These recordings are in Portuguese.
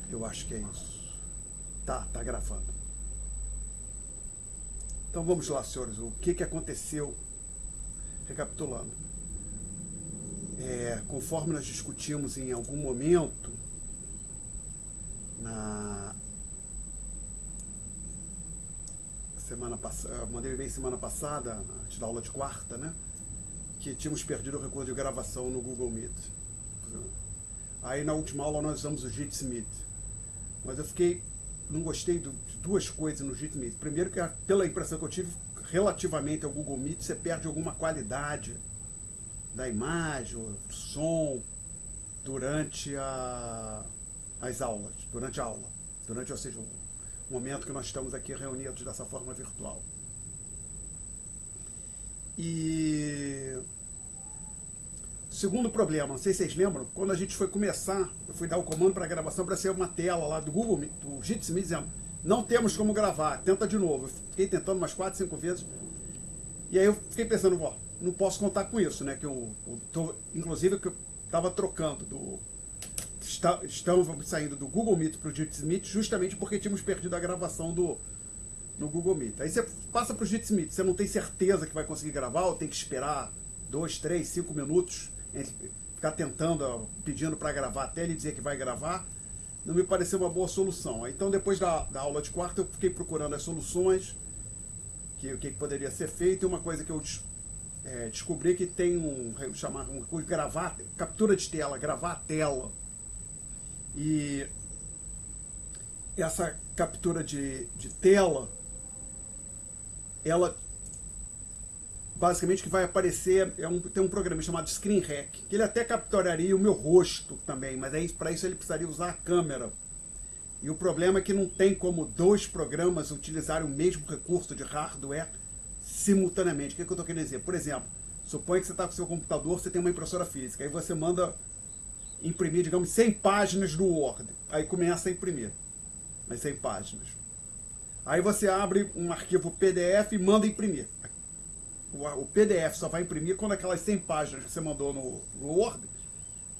Eu acho que é isso. Tá gravando. Então vamos lá, senhores. O que aconteceu? Recapitulando. Conforme nós discutimos em algum momento, na semana passada, mandei e-mail semana passada, antes da aula de quarta, né? Que tínhamos perdido o recurso de gravação no Google Meet. Aí na última aula nós usamos o Jitsi Meet. Mas eu não gostei de duas coisas no Jitsi Meet. Primeiro que pela impressão que eu tive, relativamente ao Google Meet, você perde alguma qualidade da imagem, do som, durante as aulas, durante a aula. Ou seja, o momento que nós estamos aqui reunidos dessa forma virtual. E o segundo problema, não sei se vocês lembram, quando a gente foi começar, eu fui dar o comando para a gravação para ser uma tela lá do Google, do Jitsi Meet, dizendo, não temos como gravar, tenta de novo. Eu fiquei tentando umas 4, 5 vezes, e aí eu fiquei pensando, não posso contar com isso, né? Inclusive que eu estava trocando estamos saindo do Google Meet para o Jitsi Meet justamente porque tínhamos perdido a gravação no Google Meet. Aí você passa para o Jitsi Meet, você não tem certeza que vai conseguir gravar, ou tem que esperar 2, 3, 5 minutos, ficar tentando, pedindo para gravar até ele dizer que vai gravar, não me pareceu uma boa solução. Então depois da aula de quarta eu fiquei procurando as soluções, o que poderia ser feito, e uma coisa que eu descobri que tem gravar, captura de tela, gravar a tela. E essa captura de tela, ela basicamente que vai aparecer, tem um programa chamado Screen Rec, que ele até capturaria o meu rosto também, mas para isso ele precisaria usar a câmera. E o problema é que não tem como dois programas utilizarem o mesmo recurso de hardware simultaneamente. O que eu estou querendo dizer? Por exemplo, suponha que você está com o seu computador, você tem uma impressora física, aí você manda imprimir, digamos, 100 páginas do Word. Aí começa a imprimir as 100 páginas. Aí você abre um arquivo PDF e manda imprimir. O PDF só vai imprimir quando aquelas 100 páginas que você mandou no Word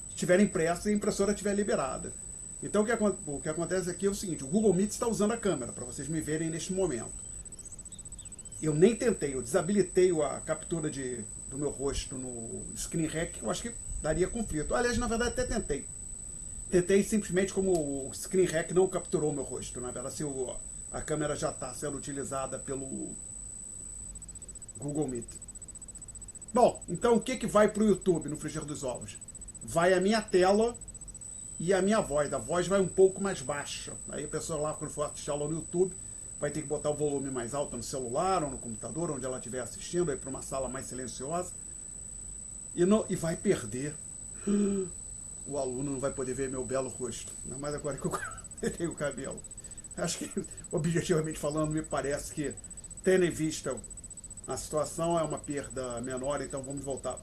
estiverem impressas e a impressora estiver liberada. Então o que acontece aqui é o seguinte, o Google Meet está usando a câmera, para vocês me verem neste momento. Eu nem tentei, eu desabilitei a captura do meu rosto no Screen Rec, eu acho que daria conflito. Aliás, na verdade, até tentei. Tentei simplesmente como o Screen Rec não capturou o meu rosto. Na verdade, se a câmera já está sendo utilizada pelo Google Meet. Bom, então o que vai para o YouTube no frigir dos ovos? Vai a minha tela e a minha voz. A voz vai um pouco mais baixa. Aí a pessoa lá, quando for assistir aula no YouTube, vai ter que botar o volume mais alto no celular ou no computador, onde ela estiver assistindo, aí para uma sala mais silenciosa. E vai perder. O aluno não vai poder ver meu belo rosto. Ainda mais agora que eu tenho o cabelo. Acho que, objetivamente falando, me parece que, tendo em vista a situação, é uma perda menor, então vamos voltar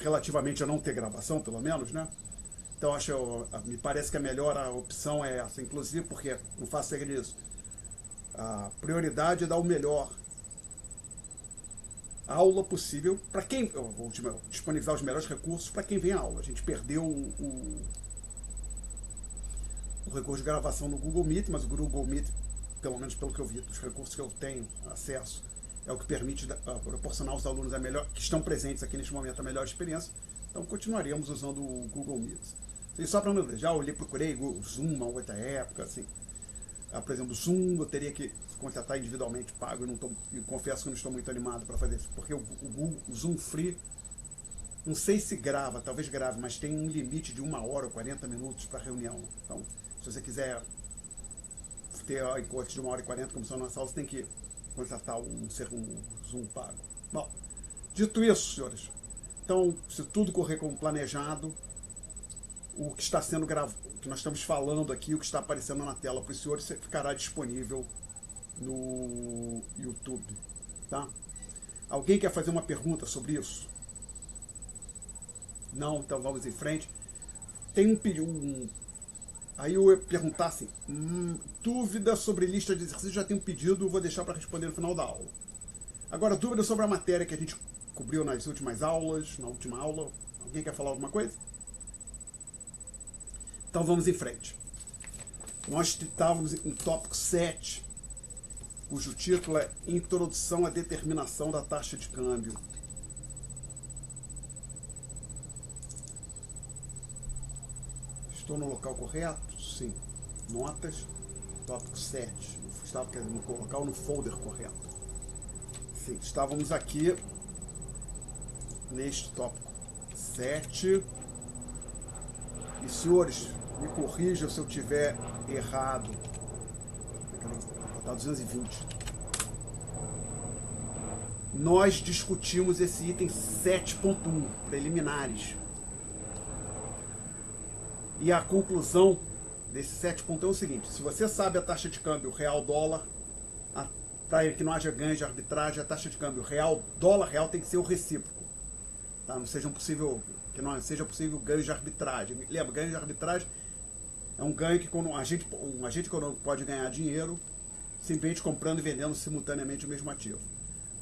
relativamente a não ter gravação, pelo menos, né? Então me parece que a melhor opção é essa, inclusive porque, não faço segredo disso, a prioridade é dar o melhor aula possível para quem, vou disponibilizar os melhores recursos para quem vem à aula. A gente perdeu o recurso de gravação no Google Meet, mas o Google Meet, pelo menos pelo que eu vi, dos recursos que eu tenho acesso, é o que permite proporcionar aos alunos que estão presentes aqui neste momento a melhor experiência. Então continuaríamos usando o Google Meet. E só para não, já olhei, procurei o Zoom uma outra época, assim. Por exemplo, o Zoom eu teria que contratar individualmente pago, eu confesso que não estou muito animado para fazer isso, porque o Zoom Free, não sei se grava, talvez grave, mas tem um limite de 1 hora ou 40 minutos para reunião. Então, se você quiser ter encontros de 1 hora e 40, como são nas aulas, você tem que contratar um Zoom pago. Bom, dito isso, senhores, então, se tudo correr como planejado, o que está sendo gravado, o que nós estamos falando aqui, o que está aparecendo na tela para os senhores, ficará disponível no YouTube, tá? Alguém quer fazer uma pergunta sobre isso? Não? Então vamos em frente. Tem aí eu ia perguntar assim, dúvida sobre lista de exercícios, já tem um pedido, vou deixar para responder no final da aula. Agora, dúvida sobre a matéria que a gente cobriu nas últimas aulas, na última aula. Alguém quer falar alguma coisa? Então vamos em frente. Nós estávamos em tópico 7, cujo título é Introdução à Determinação da Taxa de Câmbio. Estou no local correto? Sim. Notas, tópico 7. Estava querendo colocar no folder correto. Sim, estávamos aqui neste tópico 7. E, senhores, me corrijam se eu tiver errado. Vou botar 220. Nós discutimos esse item 7.1, preliminares. E a conclusão desse 7.1 é o seguinte: se você sabe a taxa de câmbio real-dólar, para que não haja ganho de arbitragem, a taxa de câmbio real-dólar-real tem que ser o recíproco. Tá? Que não seja possível ganho de arbitragem. Lembra, ganho de arbitragem é um ganho que quando um agente econômico pode ganhar dinheiro simplesmente comprando e vendendo simultaneamente o mesmo ativo.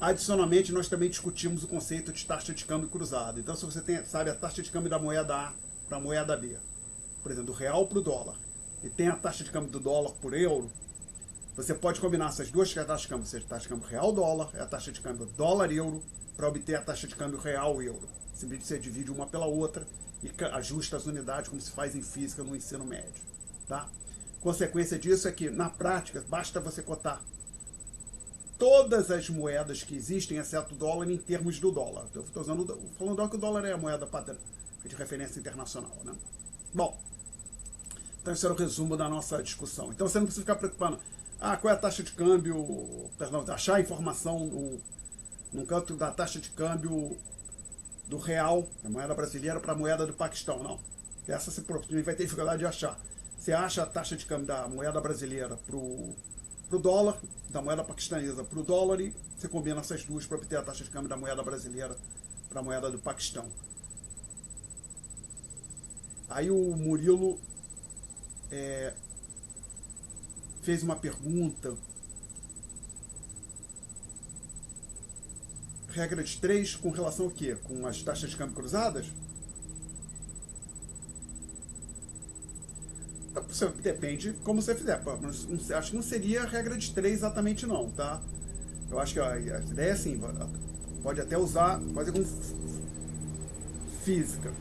Adicionalmente, nós também discutimos o conceito de taxa de câmbio cruzado. Então, se você sabe a taxa de câmbio da moeda A para a moeda B, por exemplo, do real para o dólar, e tem a taxa de câmbio do dólar por euro, você pode combinar essas duas taxas de câmbio, seja a taxa de câmbio real-dólar e a taxa de câmbio dólar-euro, para obter a taxa de câmbio real-euro. Simplesmente você divide uma pela outra e ajusta as unidades, como se faz em física no ensino médio. Tá? Consequência disso é que, na prática, basta você cotar todas as moedas que existem, exceto o dólar, em termos do dólar. Eu estou falando que o dólar é a moeda padrão de referência internacional. Né? Bom, então esse era o resumo da nossa discussão. Então você não precisa ficar preocupando, qual é a taxa de câmbio, achar a informação num canto da taxa de câmbio do real, da moeda brasileira, para a moeda do Paquistão. Não. Essa você provavelmente vai ter dificuldade de achar. Você acha a taxa de câmbio da moeda brasileira para o dólar, da moeda paquistanesa para o dólar, e você combina essas duas para obter a taxa de câmbio da moeda brasileira para a moeda do Paquistão. Aí o Murilo fez uma pergunta. Regra de 3 com relação ao quê? Com as taxas de câmbio cruzadas? Depende como você fizer. Acho que não seria a regra de 3 exatamente não, tá? Eu acho que a ideia é assim, pode até fazer com física.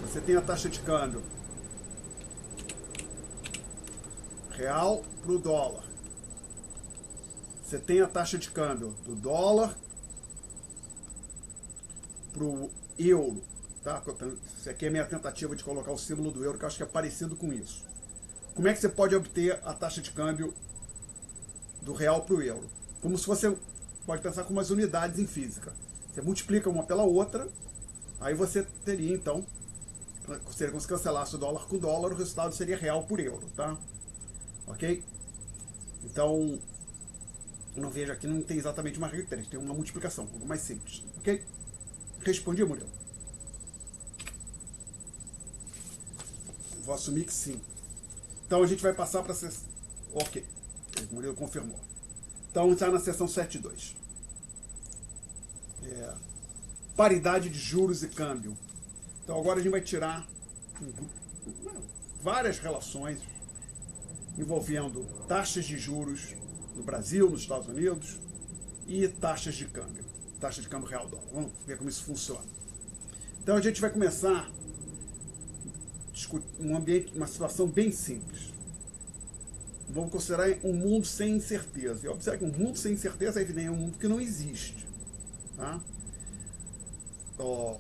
Você tem a taxa de câmbio real para o dólar. Você tem a taxa de câmbio do dólar para o euro. Tá? Isso aqui é a minha tentativa de colocar o símbolo do euro, que eu acho que é parecido com isso. Como é que você pode obter a taxa de câmbio do real para o euro? Como se você pode pensar como as unidades em física. Você multiplica uma pela outra, aí você teria, então, seria como se cancelasse o dólar com o dólar, o resultado seria real por euro, tá? Ok? Então, não vejo aqui, não tem exatamente uma regra de 3, tem uma multiplicação, algo mais simples, ok? Respondi, Murilo? Vou assumir que sim. Então a gente vai passar para a sessão. Ok, o Murilo confirmou. Então está na seção 7.2. Paridade de juros e câmbio. Então agora a gente vai tirar várias relações envolvendo taxas de juros no Brasil, nos Estados Unidos, e taxas de câmbio. Taxa de câmbio real-dólar. Vamos ver como isso funciona. Então a gente vai começar uma situação bem simples. Vamos considerar um mundo sem incerteza. E observe que um mundo sem incerteza é um mundo que não existe. Tá? Por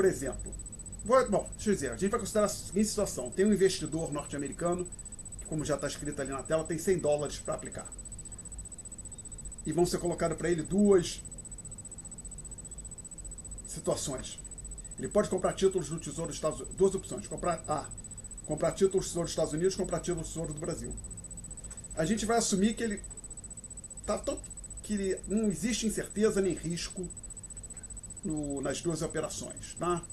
exemplo, deixa eu dizer, a gente vai considerar a seguinte situação. Tem um investidor norte-americano, que, como já está escrito ali na tela, tem $100 para aplicar. E vão ser colocadas para ele duas situações. Ele pode comprar títulos do Tesouro dos Estados Unidos. Duas opções. Comprar títulos do Tesouro dos Estados Unidos, comprar títulos do Tesouro do Brasil. A gente vai assumir que que não existe incerteza nem risco nas duas operações. Tá?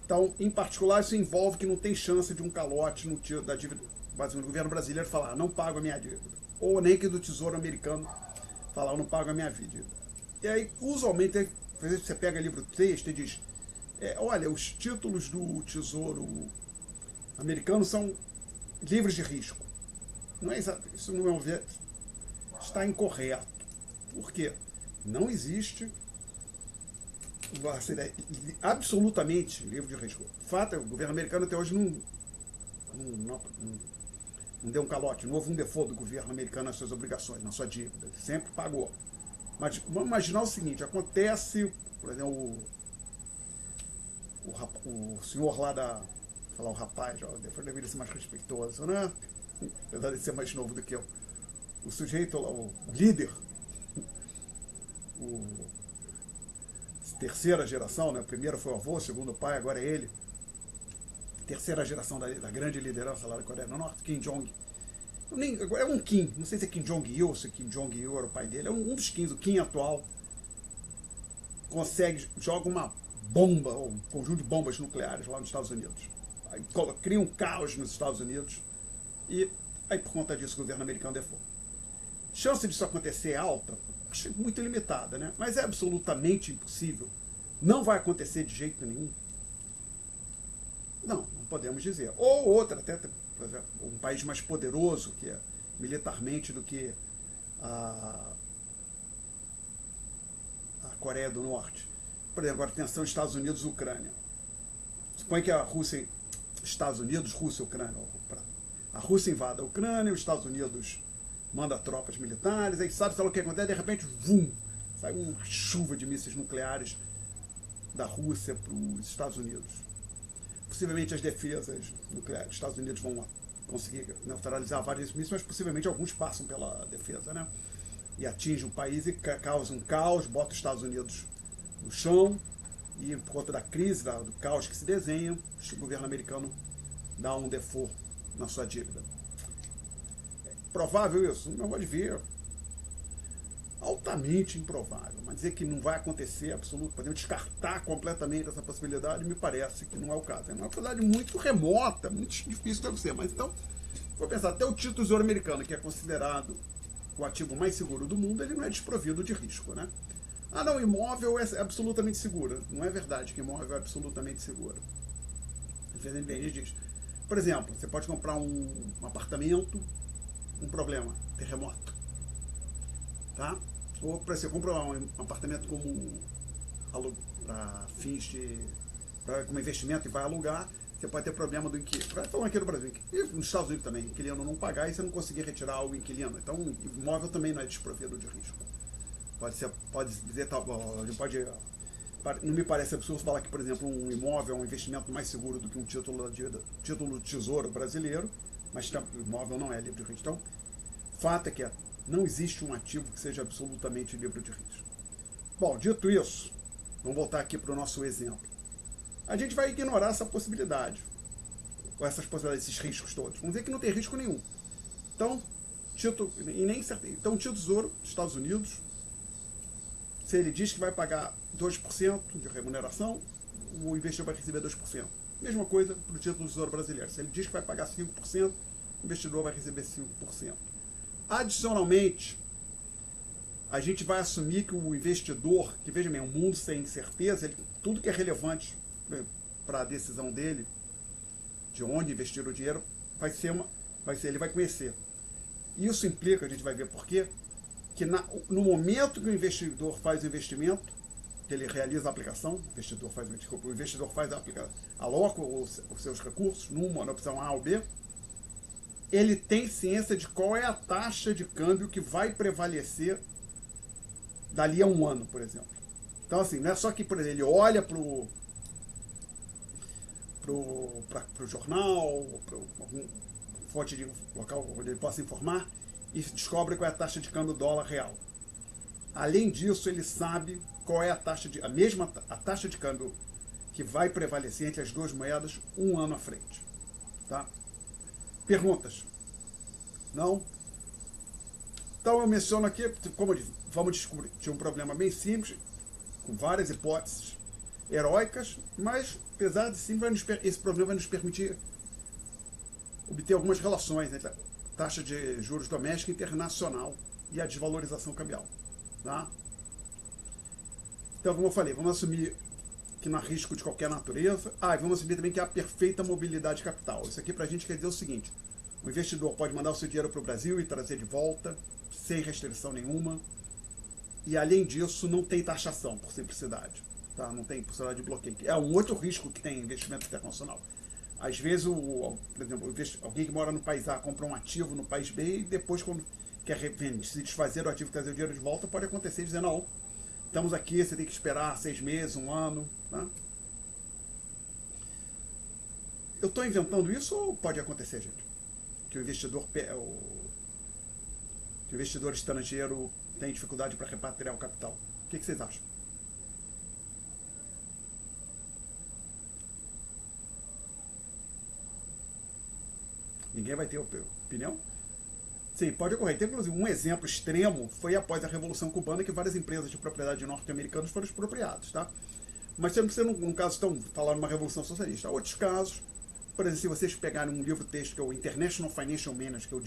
Então, em particular, isso envolve que não tem chance de um calote da dívida do governo brasileiro falar, não pago a minha dívida. Ou nem que do Tesouro americano falar, eu não pago a minha dívida. E aí, usualmente, você pega livro texto e diz, Olha, os títulos do Tesouro americano são livres de risco. Não é exato, isso não é, está incorreto. Por quê? Não existe absolutamente livre de risco. O fato é que o governo americano até hoje não deu um calote, não houve um default do governo americano nas suas obrigações, na sua dívida. Ele sempre pagou. Mas vamos imaginar o seguinte, acontece, por exemplo, o senhor lá vou falar o rapaz, depois deveria ser mais respeitoso, né? Apesar de ser mais novo do que eu. O sujeito lá, o líder, terceira geração, né? O primeiro foi o avô, o segundo o pai, agora é ele. Terceira geração da grande liderança lá da Coreia do Norte, Kim Jong. É um Kim, não sei se é Kim Jong-il ou se Kim Jong-il era o pai dele, é um dos Kims, o Kim atual. Joga uma bomba, ou um conjunto de bombas nucleares lá nos Estados Unidos. Aí cria um caos nos Estados Unidos e aí por conta disso o governo americano default. Chance disso acontecer é alta? Muito limitada, né? Mas é absolutamente impossível. Não vai acontecer de jeito nenhum. Não podemos dizer. Ou outra, até, por exemplo, um país mais poderoso que é militarmente do que a Coreia do Norte. Por exemplo, agora atenção, Estados Unidos e Ucrânia. Suponha que a Rússia, Estados Unidos, Rússia e Ucrânia. A Rússia invade a Ucrânia, os Estados Unidos manda tropas militares, aí sabe o que acontece, de repente, vum, sai uma chuva de mísseis nucleares da Rússia para os Estados Unidos. Possivelmente as defesas nucleares dos Estados Unidos vão conseguir neutralizar vários mísseis, mas possivelmente alguns passam pela defesa, né? E atingem o país e causam um caos, bota os Estados Unidos no chão, e por conta da crise, do caos que se desenha, o governo americano dá um default na sua dívida. Provável isso? Não pode ver. Altamente improvável. Mas dizer que não vai acontecer, absoluto, podemos descartar completamente essa possibilidade, me parece que não é o caso. É uma possibilidade muito remota, muito difícil de acontecer. Mas então, vou pensar, até o Tesouro americano, que é considerado o ativo mais seguro do mundo, ele não é desprovido de risco, né? Ah, não, imóvel é absolutamente seguro. Não é verdade que imóvel é absolutamente seguro. Às vezes ele diz. Por exemplo, você pode comprar um apartamento, um problema, terremoto, tá? Ou para você comprar um apartamento para fins como investimento e vai alugar, você pode ter problema do inquilino. Vai falando aqui no Brasil, e nos Estados Unidos também, inquilino não pagar e você não conseguir retirar o inquilino. Então, o imóvel também não é desprovido de risco. Pode dizer, não me parece absurdo falar que, por exemplo, um imóvel é um investimento mais seguro do que um título do Tesouro brasileiro, mas o imóvel não é livre de risco. Então, fato é que não existe um ativo que seja absolutamente livre de risco. Bom, dito isso, vamos voltar aqui para o nosso exemplo. A gente vai ignorar essa possibilidade, ou essas possibilidades, esses riscos todos. Vamos dizer que não tem risco nenhum. Então, o Tesouro dos Estados Unidos, se ele diz que vai pagar 2% de remuneração, o investidor vai receber 2%. Mesma coisa para o título do Tesouro brasileiro. Se ele diz que vai pagar 5%, o investidor vai receber 5%. Adicionalmente, a gente vai assumir que o investidor, que veja bem, um mundo sem incerteza, tudo que é relevante para a decisão dele, de onde investir o dinheiro, ele vai conhecer. Isso implica, a gente vai ver por quê, que no momento que o investidor faz o investimento, que ele realiza a aplicação, o investidor faz a aplicação, aloca os seus recursos na opção A ou B, ele tem ciência de qual é a taxa de câmbio que vai prevalecer dali a um ano, por exemplo. Então, assim, não é só que, por exemplo, ele olha para o jornal, para alguma fonte de local onde ele possa informar, e descobre qual é a taxa de câmbio dólar real. Além disso, ele sabe qual é a taxa de câmbio que vai prevalecer entre as duas moedas um ano à frente. Tá? Perguntas? Não? Então eu menciono aqui, como eu disse, vamos descobrir um problema bem simples, com várias hipóteses heróicas, mas apesar de sim, esse problema vai nos permitir obter algumas relações entre a taxa de juros doméstica e internacional e a desvalorização cambial. Tá? Então, como eu falei, vamos assumir que não há risco de qualquer natureza. E vamos assumir também que há perfeita mobilidade de capital. Isso aqui para a gente quer dizer o seguinte: o investidor pode mandar o seu dinheiro para o Brasil e trazer de volta, sem restrição nenhuma. E além disso, não tem taxação, por simplicidade. Tá? Não tem possibilidade de bloqueio. É um outro risco que tem investimento internacional. Às vezes, por exemplo, alguém que mora no país A compra um ativo no país B e depois, quando quer se desfazer do ativo e trazer o dinheiro de volta, pode acontecer e dizer: não, estamos aqui, você tem que esperar 6 meses, 1 ano. Tá? Eu estou inventando isso ou pode acontecer, gente? Que o investidor estrangeiro tem dificuldade para repatriar o capital. O que vocês acham? Ninguém vai ter opinião? Sim, pode ocorrer. Tem, inclusive, um exemplo extremo foi após a Revolução Cubana, que várias empresas de propriedade norte-americanas foram expropriadas, tá? Mas você não precisa, num caso, falar numa Revolução Socialista. Há outros casos, por exemplo, se vocês pegarem um livro-texto que é o International Financial Management, que eu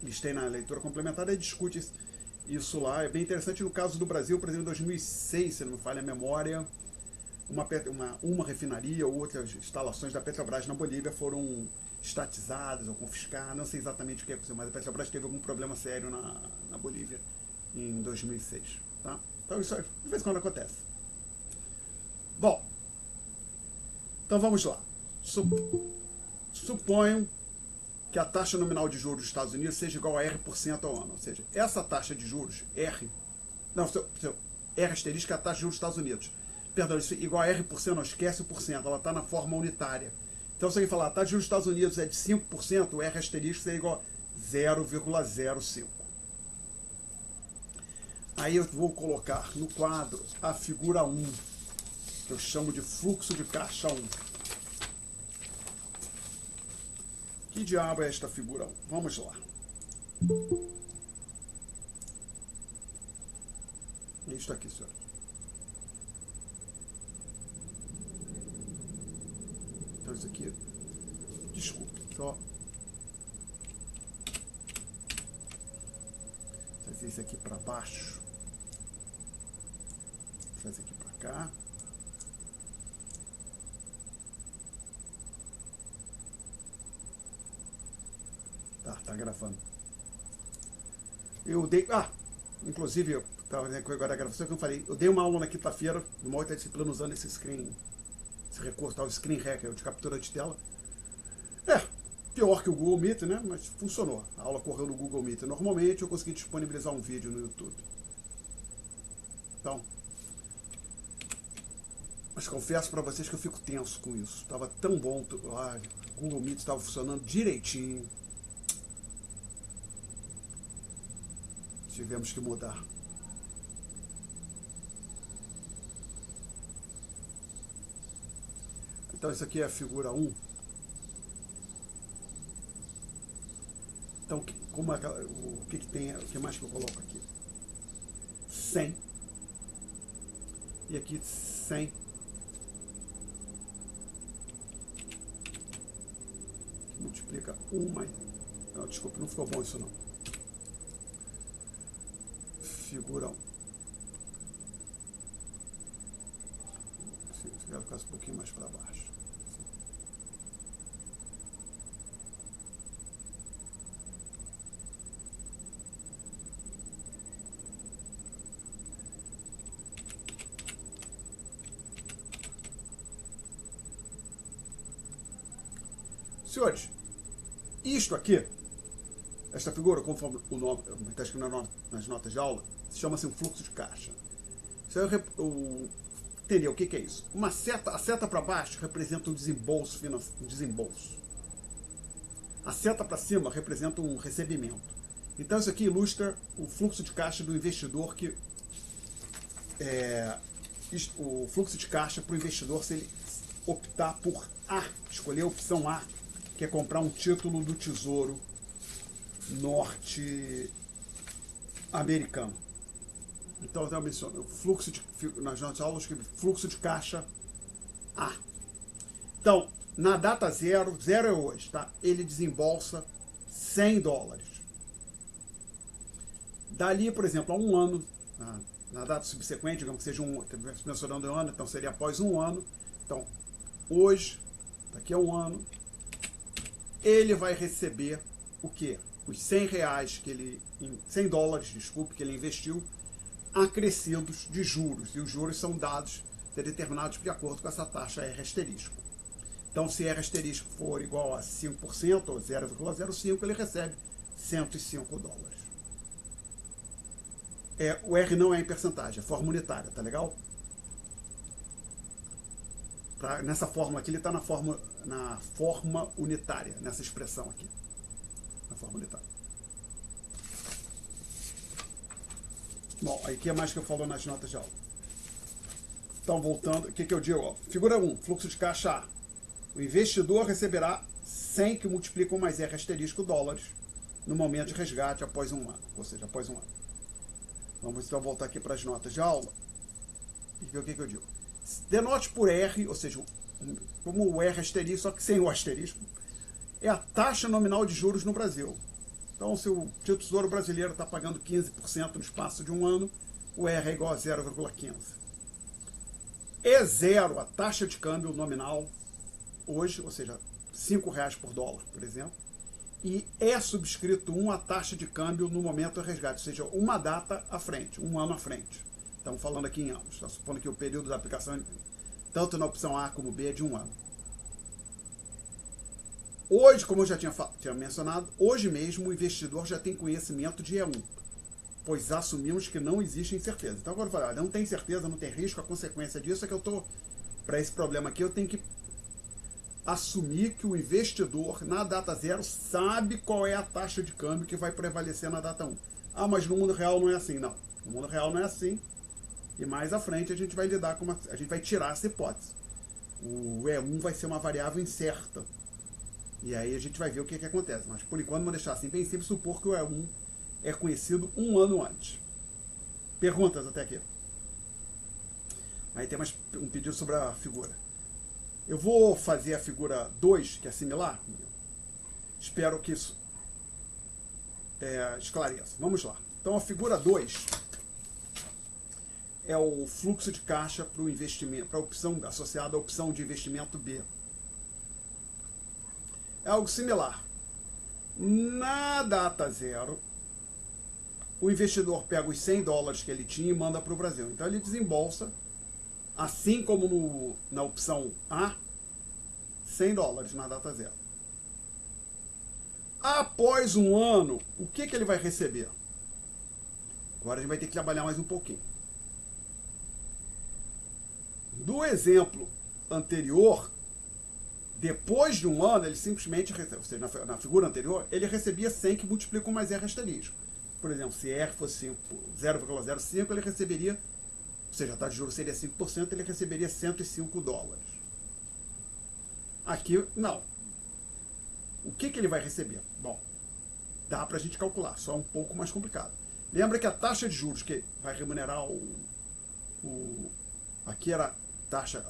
listei na leitura complementar, ele discute isso lá. É bem interessante. No caso do Brasil, por exemplo, em 2006, se não me falha a memória, uma refinaria ou outras instalações da Petrobras na Bolívia foram estatizadas ou confiscadas, não sei exatamente o que aconteceu, mas a Petrobras teve algum problema sério na Bolívia em 2006. Tá? Então isso de vez em quando acontece. Bom, então vamos lá. Suponho que a taxa nominal de juros dos Estados Unidos seja igual a R% ao ano. Ou seja, essa taxa de juros, R asterisco é a taxa de juros dos Estados Unidos. Perdão, isso é igual a R%, não esquece o porcento, ela está na forma unitária. Então, se alguém falar, a taxa de juros dos Estados Unidos é de 5%, o R asterisco é igual a 0,05. Aí eu vou colocar no quadro a figura 1, que eu chamo de fluxo de caixa 1. Que diabo é esta figura 1? Vamos lá. É isto aqui, senhores. Então isso aqui, desculpe, só fazer isso aqui para baixo, fazer aqui para cá. Tá gravando. Eu dei, inclusive eu estava dizendo agora da gravação que eu falei, eu dei uma aula na quinta-feira, numa outra disciplina, usando esse recurso, o Screen Hacker, de captura de tela. Pior que o Google Meet, né? Mas funcionou. A aula correu no Google Meet. Normalmente eu consegui disponibilizar um vídeo no YouTube. Então, mas confesso para vocês que eu fico tenso com isso. Estava tão bom, o Google Meet estava funcionando direitinho. Tivemos que mudar. Então isso aqui é a figura 1. Então, o que tem, o que mais que eu coloco aqui? 100. E aqui 100. Que multiplica 1 mais... Não, desculpa, não ficou bom isso não. Figura 1. Se eu ficar um pouquinho mais para baixo. Senhores, isto aqui, esta figura, conforme o nome está escrito nas notas de aula, chama-se um fluxo de caixa. Entendeu o que é isso? A seta para baixo representa um desembolso financeiro. A seta para cima representa um recebimento. Então isso aqui ilustra o fluxo de caixa do investidor o fluxo de caixa para o investidor se ele optar por escolher a opção A, que é comprar um título do Tesouro norte-americano. Então eu menciono nas nossas aulas, fluxo de caixa A. Então, na data zero é hoje, tá? Ele desembolsa $100. Dali, por exemplo, há um ano, na data subsequente, digamos que seja mencionando um ano, então seria após um ano. Então, hoje, daqui a um ano, ele vai receber o quê? Os 100 reais que ele, 100 dólares, desculpe, que ele investiu, acrescidos de juros. E os juros são dados, determinados de acordo com essa taxa R asterisco. Então, se R asterisco for igual a 5% ou 0,05, ele recebe 105 dólares. O R não é em percentagem, é forma unitária, tá legal? Nessa fórmula aqui, ele está na forma unitária, nessa expressão aqui. Na forma unitária. Bom, aí o que é mais que eu falo nas notas de aula? Então, voltando, o que eu digo? Ó, figura 1, fluxo de caixa A. O investidor receberá 100 que multiplicam mais R asterisco dólares no momento de resgate após um ano, ou seja, após um ano. Vamos então voltar aqui para as notas de aula. E o que eu digo? Denote por R, ou seja, como o R asterisco, só que sem o asterisco, é a taxa nominal de juros no Brasil. Então, se o Tesouro Brasileiro está pagando 15% no espaço de um ano, o R é igual a 0,15. É zero a taxa de câmbio nominal hoje, ou seja, R$5 por dólar, por exemplo, e é subscrito 1 a taxa de câmbio no momento do resgate, ou seja, uma data à frente, um ano à frente. Estamos falando aqui em anos, está supondo que o período da aplicação, tanto na opção A como B, é de um ano. Hoje, como eu já tinha mencionado, hoje mesmo o investidor já tem conhecimento de E1, pois assumimos que não existe incerteza. Então, agora eu falo, não tem certeza, não tem risco, a consequência disso é que para esse problema aqui, eu tenho que assumir que o investidor, na data zero, sabe qual é a taxa de câmbio que vai prevalecer na data 1. Ah, mas no mundo real não é assim. Não, no mundo real não é assim. E mais à frente a gente vai lidar com a gente vai tirar essa hipótese. O E1 vai ser uma variável incerta. E aí a gente vai ver o que acontece. Mas por enquanto vamos deixar assim bem simples, supor que o E1 é conhecido um ano antes. Perguntas até aqui? Aí tem mais um pedido sobre a figura. Eu vou fazer a figura 2, que é similar. Espero que isso esclareça. Vamos lá. Então, a figura 2 é o fluxo de caixa para o investimento, para a opção associada à opção de investimento B. É algo similar. Na data zero, o investidor pega os 100 dólares que ele tinha e manda para o Brasil. Então, ele desembolsa, assim como na opção A, 100 dólares na data zero. Após um ano, o que ele vai receber? Agora a gente vai ter que trabalhar mais um pouquinho. Do exemplo anterior, depois de um ano, ele simplesmente recebe, ou seja, na figura anterior, ele recebia 100 que multiplicam mais R asterisco. Por exemplo, se R fosse 0,05, ele receberia, ou seja, a taxa de juros seria 5%, ele receberia 105 dólares. Aqui, não. O que ele vai receber? Bom, dá para a gente calcular, só um pouco mais complicado. Lembra que a taxa de juros que vai remunerar aqui era a taxa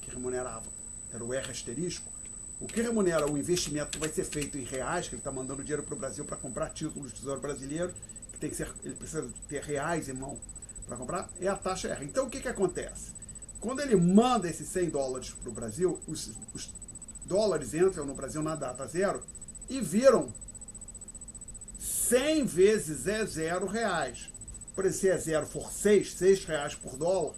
que remunerava, era o R asterisco. O que remunera o investimento que vai ser feito em reais, que ele está mandando dinheiro para o Brasil para comprar títulos do Tesouro Brasileiro, que tem que ser, ele precisa ter reais em mão para comprar, é a taxa R. Então, o que acontece? Quando ele manda esses 100 dólares para o Brasil, os dólares entram no Brasil na data zero e viram 100 vezes é 0 reais. Por exemplo, se é zero for 6 reais por dólar,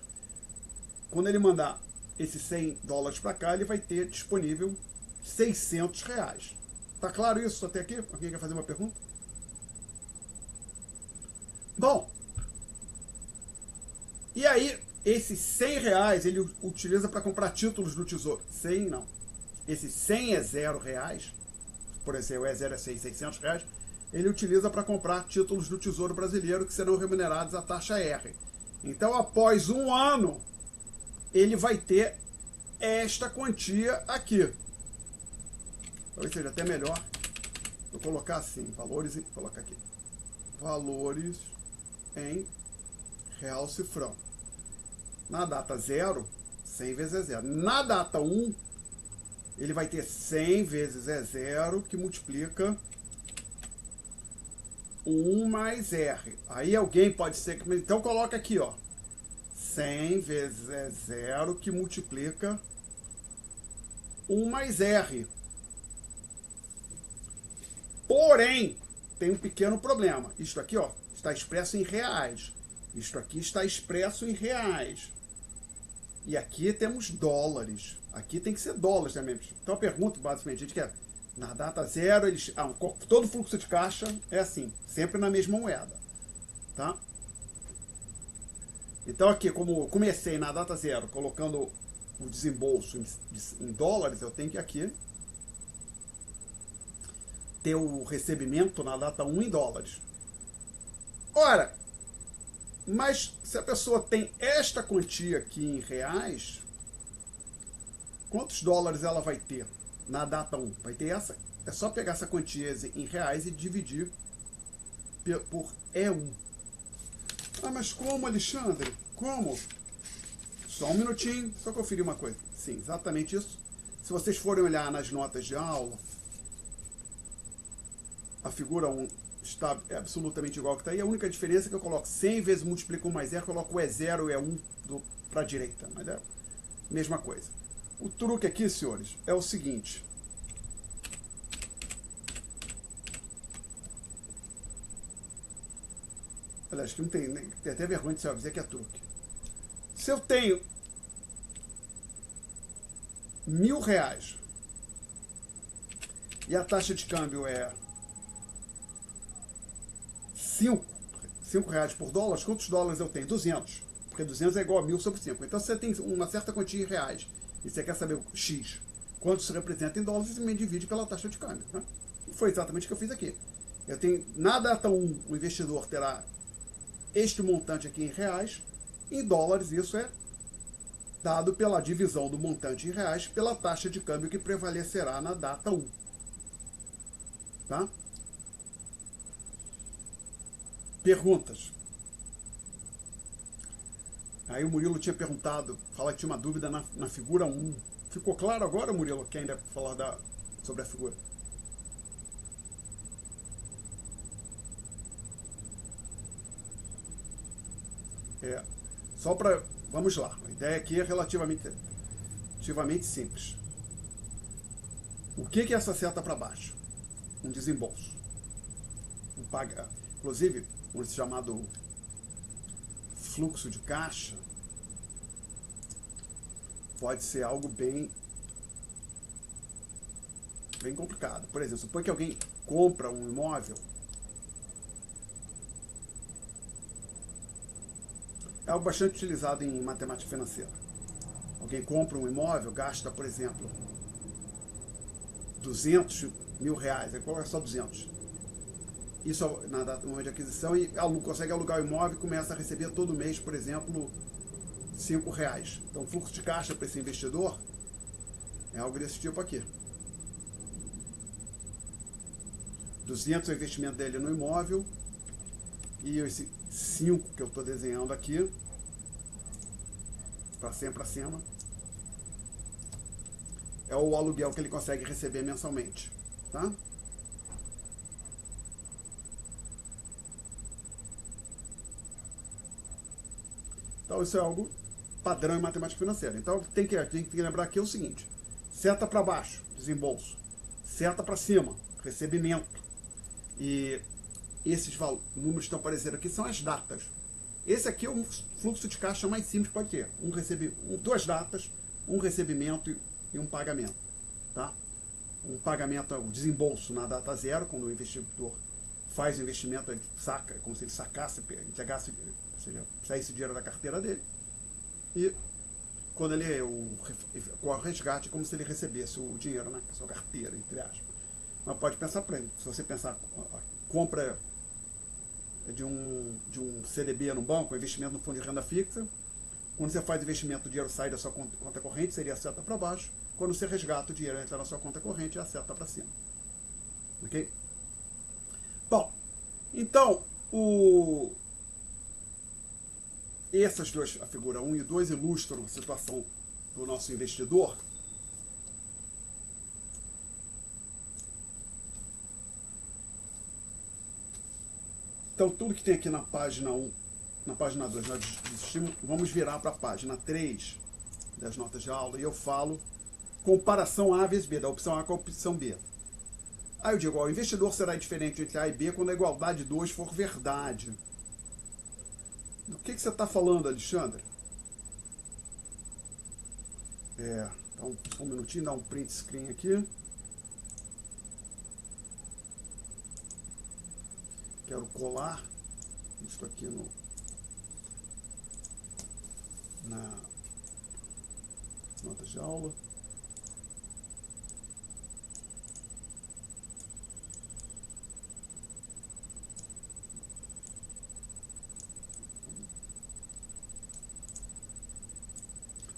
quando ele mandar esses 100 dólares para cá, ele vai ter disponível 600 reais. Tá claro isso até aqui? Alguém quer fazer uma pergunta? Bom, e aí, esses 100 reais ele utiliza para comprar títulos do Tesouro. 100 não. Esse 100 é 0 reais, por exemplo, é 0 é 600 reais, ele utiliza para comprar títulos do Tesouro Brasileiro que serão remunerados à taxa R. Então, após um ano, ele vai ter esta quantia aqui. Talvez seja até melhor eu colocar assim, valores, e colocar aqui. Valores em real cifrão. Na data 0, 100 vezes é 0. Na data 1, ele vai ter 100 vezes é 0, que multiplica 1 mais R. Aí alguém pode ser... Então coloca aqui, ó. 100 vezes é 0 que multiplica 1 mais R. Porém, tem um pequeno problema. Isto aqui, ó, está expresso em reais. Isto aqui está expresso em reais. E aqui temos dólares. Aqui tem que ser dólares também. Então a pergunta, basicamente, a gente quer... Na data zero, todo fluxo de caixa é assim, sempre na mesma moeda. Tá? Então aqui, como eu comecei na data zero, colocando o desembolso em dólares, eu tenho que aqui ter o recebimento na data 1 em dólares. Ora, mas se a pessoa tem esta quantia aqui em reais, quantos dólares ela vai ter na data 1? Vai ter essa. É só pegar essa quantia em reais e dividir por E1. Ah, mas como, Alexandre? Como? Só um minutinho, só conferir uma coisa. Sim, exatamente isso. Se vocês forem olhar nas notas de aula, a figura 1 está absolutamente igual que está aí. A única diferença é que eu coloco 100 vezes multiplico 1 mais 0, coloco o E0 e E1 para a direita. Mas é a mesma coisa. O truque aqui, senhores, é o seguinte. Aliás, que não tem até vergonha de dizer que é truque. Se eu tenho R$1.000 e a taxa de câmbio é 5 reais por dólar, quantos dólares eu tenho? 200. Porque 200 é igual a 1.000 sobre 5. Então, se você tem uma certa quantia em reais e você quer saber o X, quanto se representa em dólares, você me divide pela taxa de câmbio. Né? E foi exatamente o que eu fiz aqui. Eu tenho, na data 1, o investidor terá este montante aqui em reais. Em dólares, isso é dado pela divisão do montante em reais pela taxa de câmbio que prevalecerá na data 1. Tá? Perguntas. Aí o Murilo tinha perguntado, fala que tinha uma dúvida na figura 1. Ficou claro agora, Murilo, que ainda falar sobre a figura? Só para... Vamos lá. A ideia aqui é relativamente simples. O que é essa seta para baixo? Um desembolso. Inclusive, o chamado fluxo de caixa pode ser algo bem complicado. Por exemplo, supõe que alguém compra um imóvel. É algo bastante utilizado em matemática financeira. Alguém compra um imóvel, gasta, por exemplo, R$200.000. É só 200. Isso na data do momento de aquisição e consegue alugar o imóvel e começa a receber todo mês, por exemplo, R$5. Então, o fluxo de caixa para esse investidor é algo desse tipo aqui. 200 é o investimento dele no imóvel e esse 5 que eu estou desenhando aqui, para sempre acima, é o aluguel que ele consegue receber mensalmente. Tá? Então, isso é algo padrão em matemática financeira. Então, tem que lembrar aqui o seguinte: seta para baixo, desembolso. Seta para cima, recebimento. E esses números que estão aparecendo aqui são as datas. Esse aqui é um fluxo de caixa mais simples que pode ter. Duas datas, um recebimento e um pagamento. Tá? Um pagamento é o desembolso na data zero, quando o investidor faz o investimento, ele saca, como se ele sacasse, entregasse, ou seja, saísse dinheiro da carteira dele. E quando com o resgate, é como se ele recebesse o dinheiro na sua carteira, entre aspas. Mas pode pensar para ele. Se você pensar a compra de um CDB no banco, investimento no fundo de renda fixa, quando você faz investimento, o dinheiro sai da sua conta corrente, seria a seta para baixo. Quando você resgata, o dinheiro entra na sua conta corrente e a seta para cima. Ok? Bom, então, essas duas, a figura 1 e 2, ilustram a situação do nosso investidor. Então, tudo que tem aqui na página 1, na página 2, nós vamos virar para a página 3 das notas de aula e eu falo comparação A vezes B, da opção A com a opção B. Aí eu digo, ó, o investidor será diferente entre A e B quando a igualdade de 2 for verdade. Do que você está falando, Alexandre? Então, um minutinho, dá um print screen aqui. Quero colar isso aqui na nota de aula.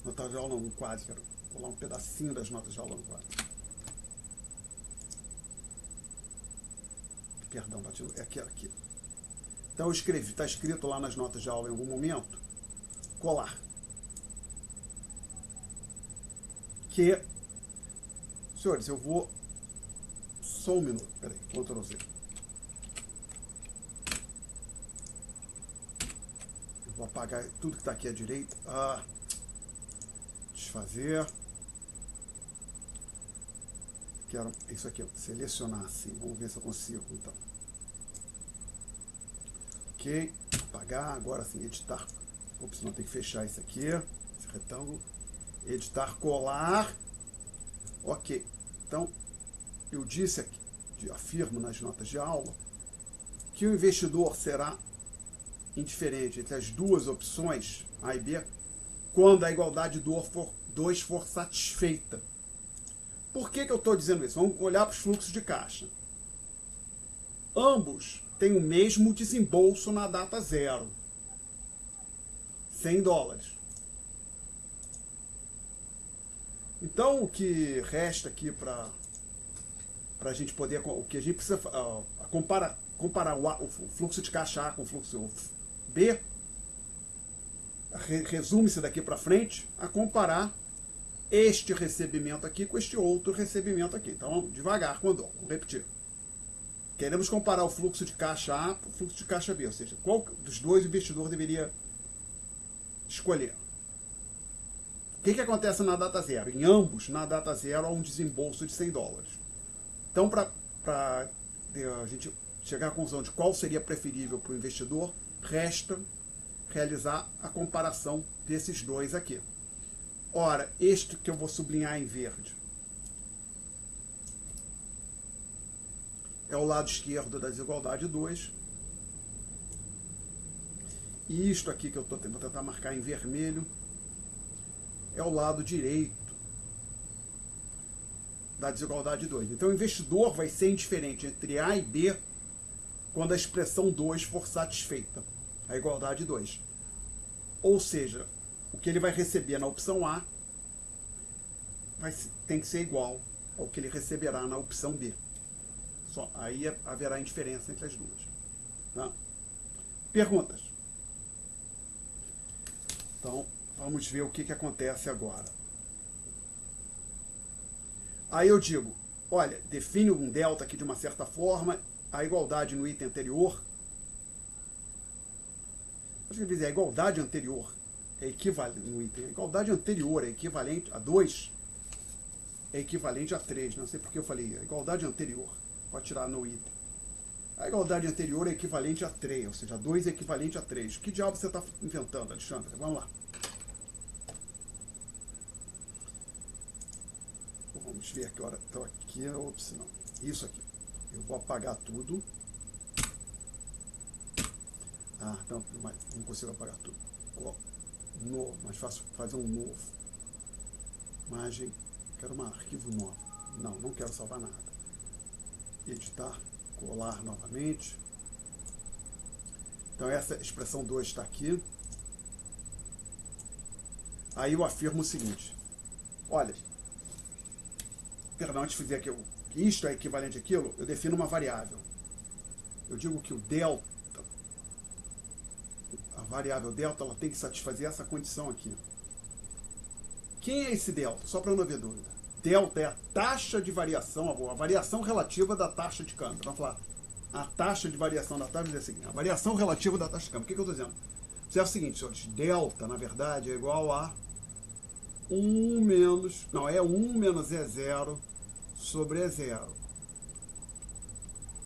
Nota de aula no quadro, quero colar um pedacinho das notas de aula no quadro. Perdão, é aqui. Então eu escrevi, está escrito lá nas notas de aula em algum momento, colar. Que, senhores, eu vou, só um minuto, peraí, Ctrl Z. Eu vou apagar tudo que está aqui à direita. Desfazer. Quero isso aqui, selecionar assim. Vamos ver se eu consigo, então. Ok, apagar, agora sim, editar. Ops, não tem que fechar isso aqui, esse retângulo. Editar, colar. Ok, então, eu disse aqui, afirmo nas notas de aula, que o investidor será indiferente entre as duas opções, A e B, quando a igualdade de 2 for satisfeita. Por que eu estou dizendo isso? Vamos olhar para os fluxos de caixa. Ambos têm o mesmo desembolso na data zero. $100. Então, o que resta aqui para a gente poder... O que a gente precisa comparar o fluxo de caixa A com o fluxo B, resume-se daqui para frente a comparar este recebimento aqui com este outro recebimento aqui. Então, devagar, vamos repetir. Queremos comparar o fluxo de caixa A com o fluxo de caixa B, ou seja, qual dos dois o investidor deveria escolher. O que acontece na data zero? Em ambos, na data zero, há um desembolso de $100. Então, para a gente chegar à conclusão de qual seria preferível para o investidor, resta realizar a comparação desses dois aqui. Ora, este que eu vou sublinhar em verde é o lado esquerdo da desigualdade 2. E isto aqui que eu vou tentar marcar em vermelho é o lado direito da desigualdade 2. Então o investidor vai ser indiferente entre A e B quando a expressão 2 for satisfeita, a igualdade 2. Ou seja, o que ele vai receber na opção A tem que ser igual ao que ele receberá na opção B. Só aí haverá indiferença entre as duas. Tá? Perguntas? Então, vamos ver o que acontece agora. Aí eu digo, olha, define um delta aqui de uma certa forma, a igualdade no item anterior. Acho que dizer, a igualdade anterior é equivalente no item. A igualdade anterior é equivalente a 2, é equivalente a 3. Não sei porque eu falei a igualdade anterior. Pode tirar no item. A igualdade anterior é equivalente a 3, ou seja, 2 é equivalente a 3. Que diabo você está inventando, Alexandre? Vamos lá. Vamos ver que hora. Então aqui é ops, não. Isso aqui. Eu vou apagar tudo. Não, não consigo apagar tudo. Novo, mais fácil fazer um novo. Imagem. Quero um arquivo novo. Não quero salvar nada. Editar, colar novamente. Então essa expressão 2 está aqui. Aí eu afirmo o seguinte. Olha, perdão, antes de dizer que isto é equivalente àquilo, eu defino uma variável. Eu digo que o delta, a variável delta, ela tem que satisfazer essa condição aqui. Quem é esse delta? Só para não haver dúvida. Delta é a taxa de variação, a variação relativa da taxa de câmbio. Vamos falar a taxa de variação da taxa é a seguinte, a variação relativa da taxa de câmbio. O que eu estou dizendo? Você é o seguinte, senhores, delta, na verdade, é igual a 1 menos, não, é 1 menos E0 sobre E0.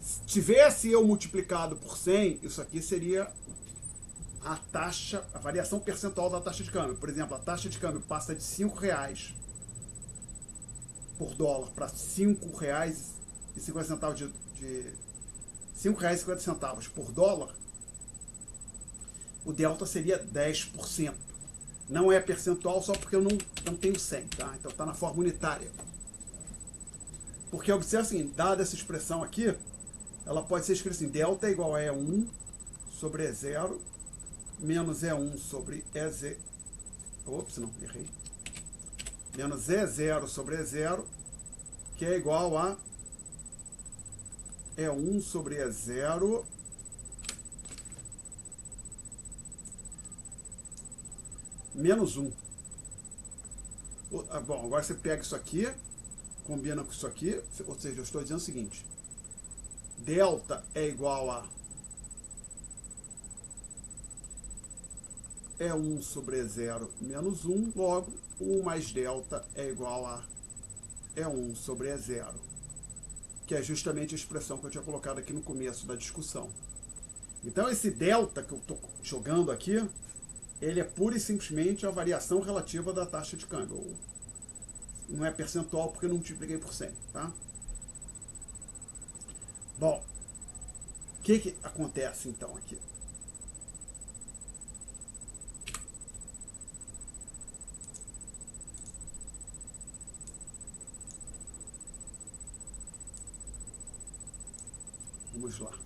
Se tivesse eu multiplicado por 100, isso aqui seria a taxa, a variação percentual da taxa de câmbio. Por exemplo, a taxa de câmbio passa de R$5 por dólar para R$5,50 de R$5,50 por dólar, o delta seria 10%. Não é percentual só porque eu não tenho 100, tá? Então está na forma unitária. Porque observe assim, dada essa expressão aqui, ela pode ser escrita assim, delta é igual a E1 sobre E0 menos E1 sobre E0. Ops, não, errei. Menos E0 sobre E0, que é igual a E1 sobre E0 menos 1. Bom, agora você pega isso aqui, combina com isso aqui, ou seja, eu estou dizendo o seguinte, delta é igual a E1 sobre E0 menos 1, logo 1 mais delta é igual a E1 sobre E0, que é justamente a expressão que eu tinha colocado aqui no começo da discussão. Então esse delta que eu estou jogando aqui, ele é pura e simplesmente a variação relativa da taxa de câmbio. Não é percentual porque eu não multipliquei por 100, tá? Bom, o que acontece então aqui? Vamos lá.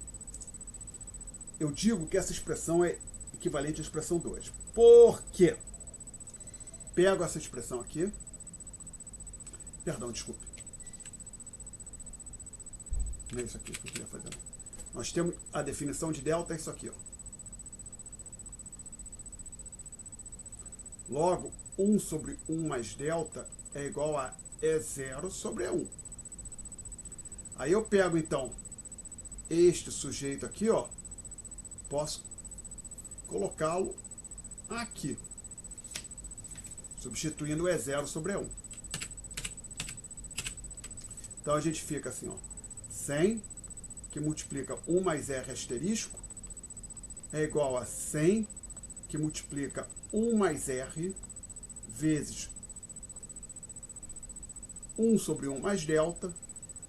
Eu digo que essa expressão é equivalente à expressão 2. Por quê? Pego essa expressão aqui. Perdão, desculpe. Não é isso aqui que eu queria fazer. Nós temos a definição de delta, é isso aqui, ó. Logo, 1 sobre 1 mais delta é igual a E0 sobre E1. Aí eu pego, então, este sujeito aqui, ó, posso colocá-lo aqui, substituindo o E0 sobre E1. Então a gente fica assim, ó, 100, que multiplica 1 mais R asterisco, é igual a 100, que multiplica 1 mais R, vezes 1 sobre 1 mais delta.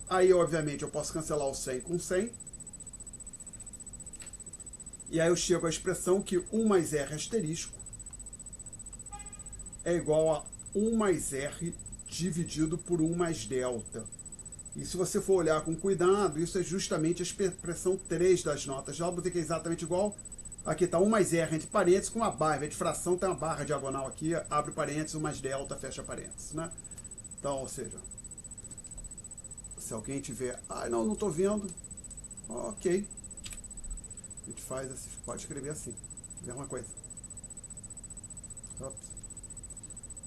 Aí, obviamente, eu posso cancelar o 100 com 100. E aí eu chego à expressão que 1 mais R asterisco é igual a 1 mais R dividido por 1 mais delta. E se você for olhar com cuidado, isso é justamente a expressão 3 das notas de álgebra, que é exatamente igual. Aqui está 1 mais R entre parênteses com uma barra. Ao invés de fração, tem uma barra diagonal aqui, abre parênteses, 1 mais delta, fecha parênteses, né? Então, ou seja, se alguém tiver... não estou vendo. Ok. A gente faz assim, pode escrever assim. Mesma coisa. Ops.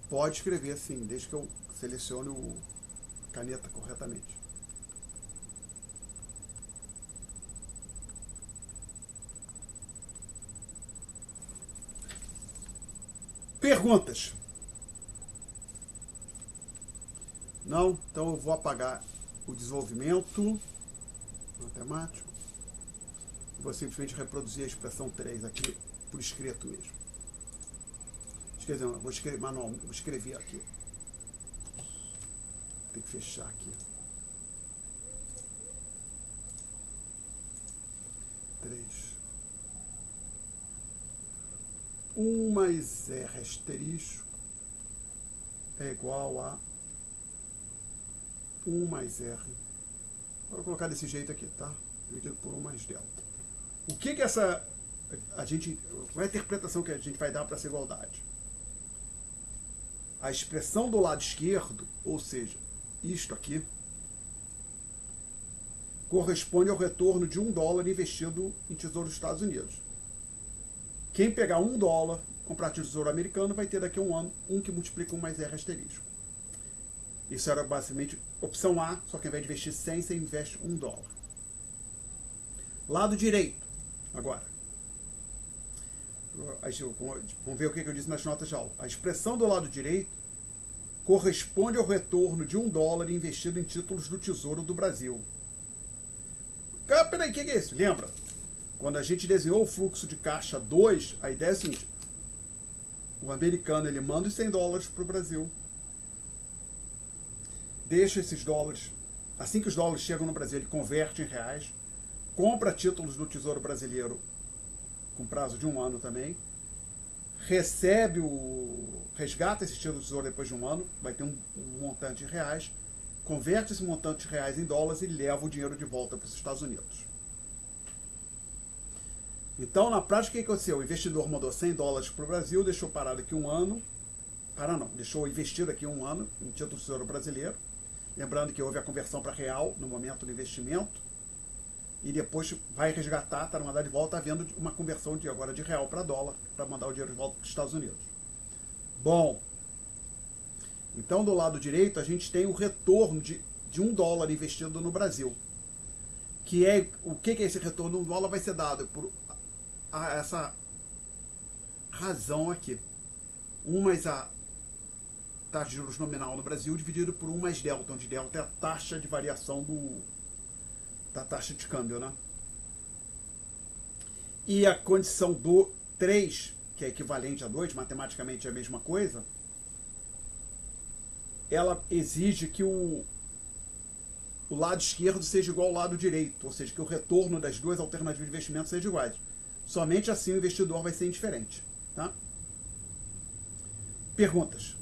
Pode escrever assim, desde que eu selecione a caneta corretamente. Perguntas? Não? Então eu vou apagar o desenvolvimento matemático. Vou simplesmente reproduzir a expressão 3 aqui por escrito mesmo. Quer dizer, vou escrever manual, vou escrever aqui. Tem que fechar aqui. 3. 1 mais R asterisco é igual a 1 mais R. Vou colocar desse jeito aqui, tá? Dividido por 1 mais delta. O que essa... qual é a interpretação que a gente vai dar para essa igualdade? A expressão do lado esquerdo, ou seja, isto aqui, corresponde ao retorno de $1 investido em tesouro dos Estados Unidos. Quem pegar $1, comprar tesouro americano, vai ter daqui a um ano que multiplica 1 mais R asterisco. Isso era basicamente opção A, só que ao invés de investir 100, você investe $1. Lado direito, agora. Vamos ver o que eu disse nas notas de aula. A expressão do lado direito corresponde ao retorno de $1 investido em títulos do Tesouro do Brasil. Peraí, o que é isso? Lembra? Quando a gente desenhou o fluxo de caixa 2, a ideia é a seguinte: o americano ele manda os $100 para o Brasil, deixa esses dólares, assim que os dólares chegam no Brasil, ele converte em reais, compra títulos do Tesouro Brasileiro com prazo de 1 ano também, resgata esse título do Tesouro depois de 1 ano, vai ter um montante em reais, converte esse montante de reais em dólares e leva o dinheiro de volta para os Estados Unidos. Então, na prática, o que aconteceu? O investidor mandou $100 para o Brasil, deixou parado aqui 1 ano, deixou investido aqui 1 ano em título do Tesouro Brasileiro, lembrando que houve a conversão para real no momento do investimento, e depois vai resgatar, para mandar de volta, havendo uma conversão agora de real para dólar, para mandar o dinheiro de volta para os Estados Unidos. Bom, então do lado direito a gente tem o retorno de $1 investido no Brasil. Que é, o que é esse retorno? $1 vai ser dado por essa razão aqui. 1 mais a taxa de juros nominal no Brasil dividido por 1 mais delta, onde delta é a taxa de variação da taxa de câmbio, né? E a condição do 3, que é equivalente a 2, matematicamente é a mesma coisa, ela exige que o lado esquerdo seja igual ao lado direito, ou seja, que o retorno das duas alternativas de investimento seja iguais. Somente assim o investidor vai ser indiferente. Tá? Perguntas?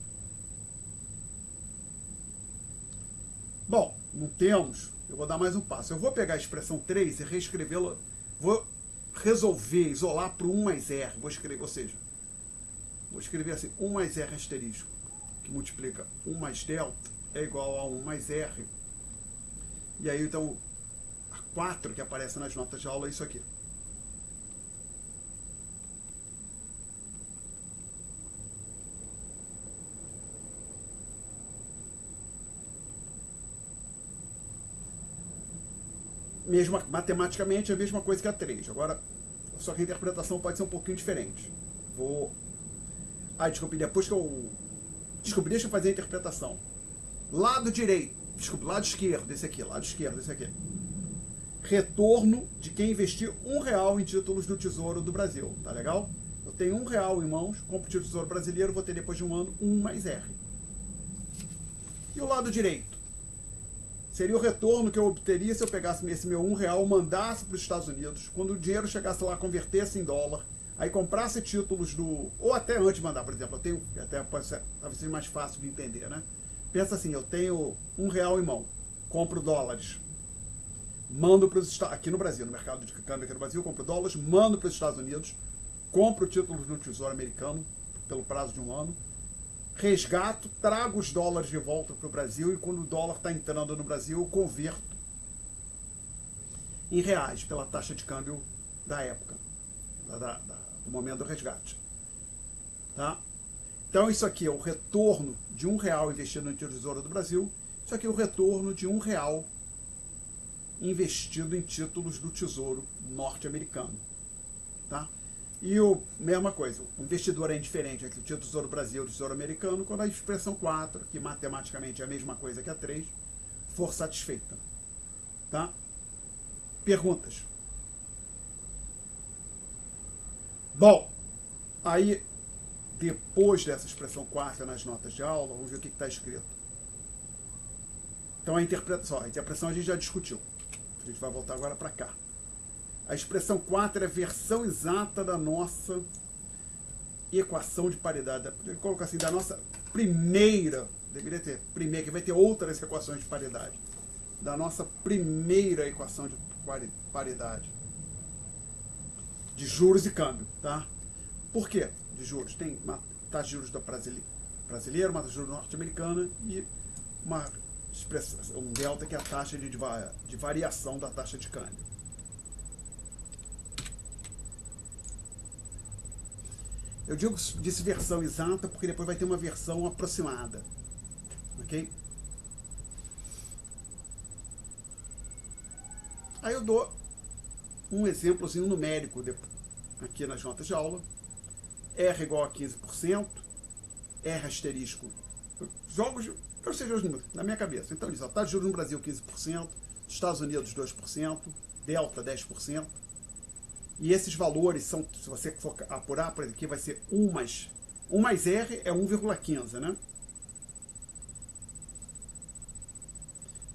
Bom, não temos. Eu vou dar mais um passo. Eu vou pegar a expressão 3 e reescrevê-la. Vou resolver, isolar para 1 mais R. Vou escrever, ou seja, vou escrever assim, 1 mais R asterisco, que multiplica 1 mais delta, é igual a 1 mais R. E aí, então, a 4 que aparece nas notas de aula é isso aqui. Matematicamente é a mesma coisa que a 3. Agora, só que a interpretação pode ser um pouquinho diferente. Desculpe, depois que eu... Desculpe, deixa eu fazer a interpretação. Lado direito, desculpe, lado esquerdo, desse aqui, lado esquerdo, desse aqui. Retorno de quem investir R$1 em títulos do Tesouro do Brasil, tá legal? Eu tenho R$1 em mãos, compro o título do Tesouro Brasileiro, vou ter depois de 1 ano 1 mais R. E o lado direito? Seria o retorno que eu obteria se eu pegasse esse meu R$1, mandasse para os Estados Unidos, quando o dinheiro chegasse lá, convertesse em dólar, aí comprasse títulos ou até antes de mandar, por exemplo, eu tenho, até talvez seja mais fácil de entender, né? Pensa assim, eu tenho R$1 em mão, compro dólares, mando para os Estados Unidos, aqui no Brasil, no mercado de câmbio aqui no Brasil, compro dólares, mando para os Estados Unidos, compro títulos do Tesouro Americano pelo prazo de 1 ano, resgato, trago os dólares de volta para o Brasil e quando o dólar está entrando no Brasil, eu converto em reais pela taxa de câmbio da época, do momento do resgate. Tá? Então isso aqui é o retorno de R$1 investido no Tesouro do Brasil, isso aqui é o retorno de R$1 investido em títulos do Tesouro norte-americano. Tá? E mesma coisa, o investidor é indiferente entre o título do Tesouro Brasil e o Tesouro Americano quando a expressão 4, que matematicamente é a mesma coisa que a 3, for satisfeita. Tá? Perguntas? Bom, aí depois dessa expressão 4 nas notas de aula, vamos ver o que está escrito. Então a interpretação a gente já discutiu. A gente vai voltar agora para cá. A expressão 4 é a versão exata da nossa equação de paridade. Eu coloco assim, da nossa primeira, deveria ter primeira, que vai ter outras equações de paridade. Da nossa primeira equação de paridade. De juros e câmbio, tá? Por quê? De juros. Tem uma taxa de juros da brasileira, uma taxa de juros norte-americana e um delta que é a taxa de variação da taxa de câmbio. Eu digo disse versão exata porque depois vai ter uma versão aproximada. Ok? Aí eu dou um exemplozinho numérico aqui nas notas de aula. R igual a 15%, R asterisco, eu sei os números na minha cabeça. Então, isso, taxa de juros no Brasil 15%, Estados Unidos 2%, Delta 10%. E esses valores são, se você for apurar, por exemplo, aqui vai ser 1 mais R é 1,15, né?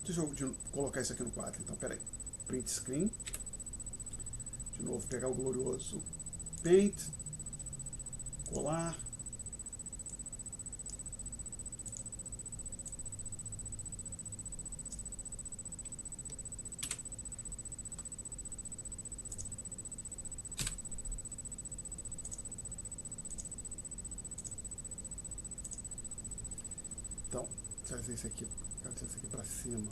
Deixa eu colocar isso aqui no quadro, então, peraí. Print screen. De novo, pegar o glorioso Paint. Colar. Então, trazer esse aqui, trazer esse aqui para cima.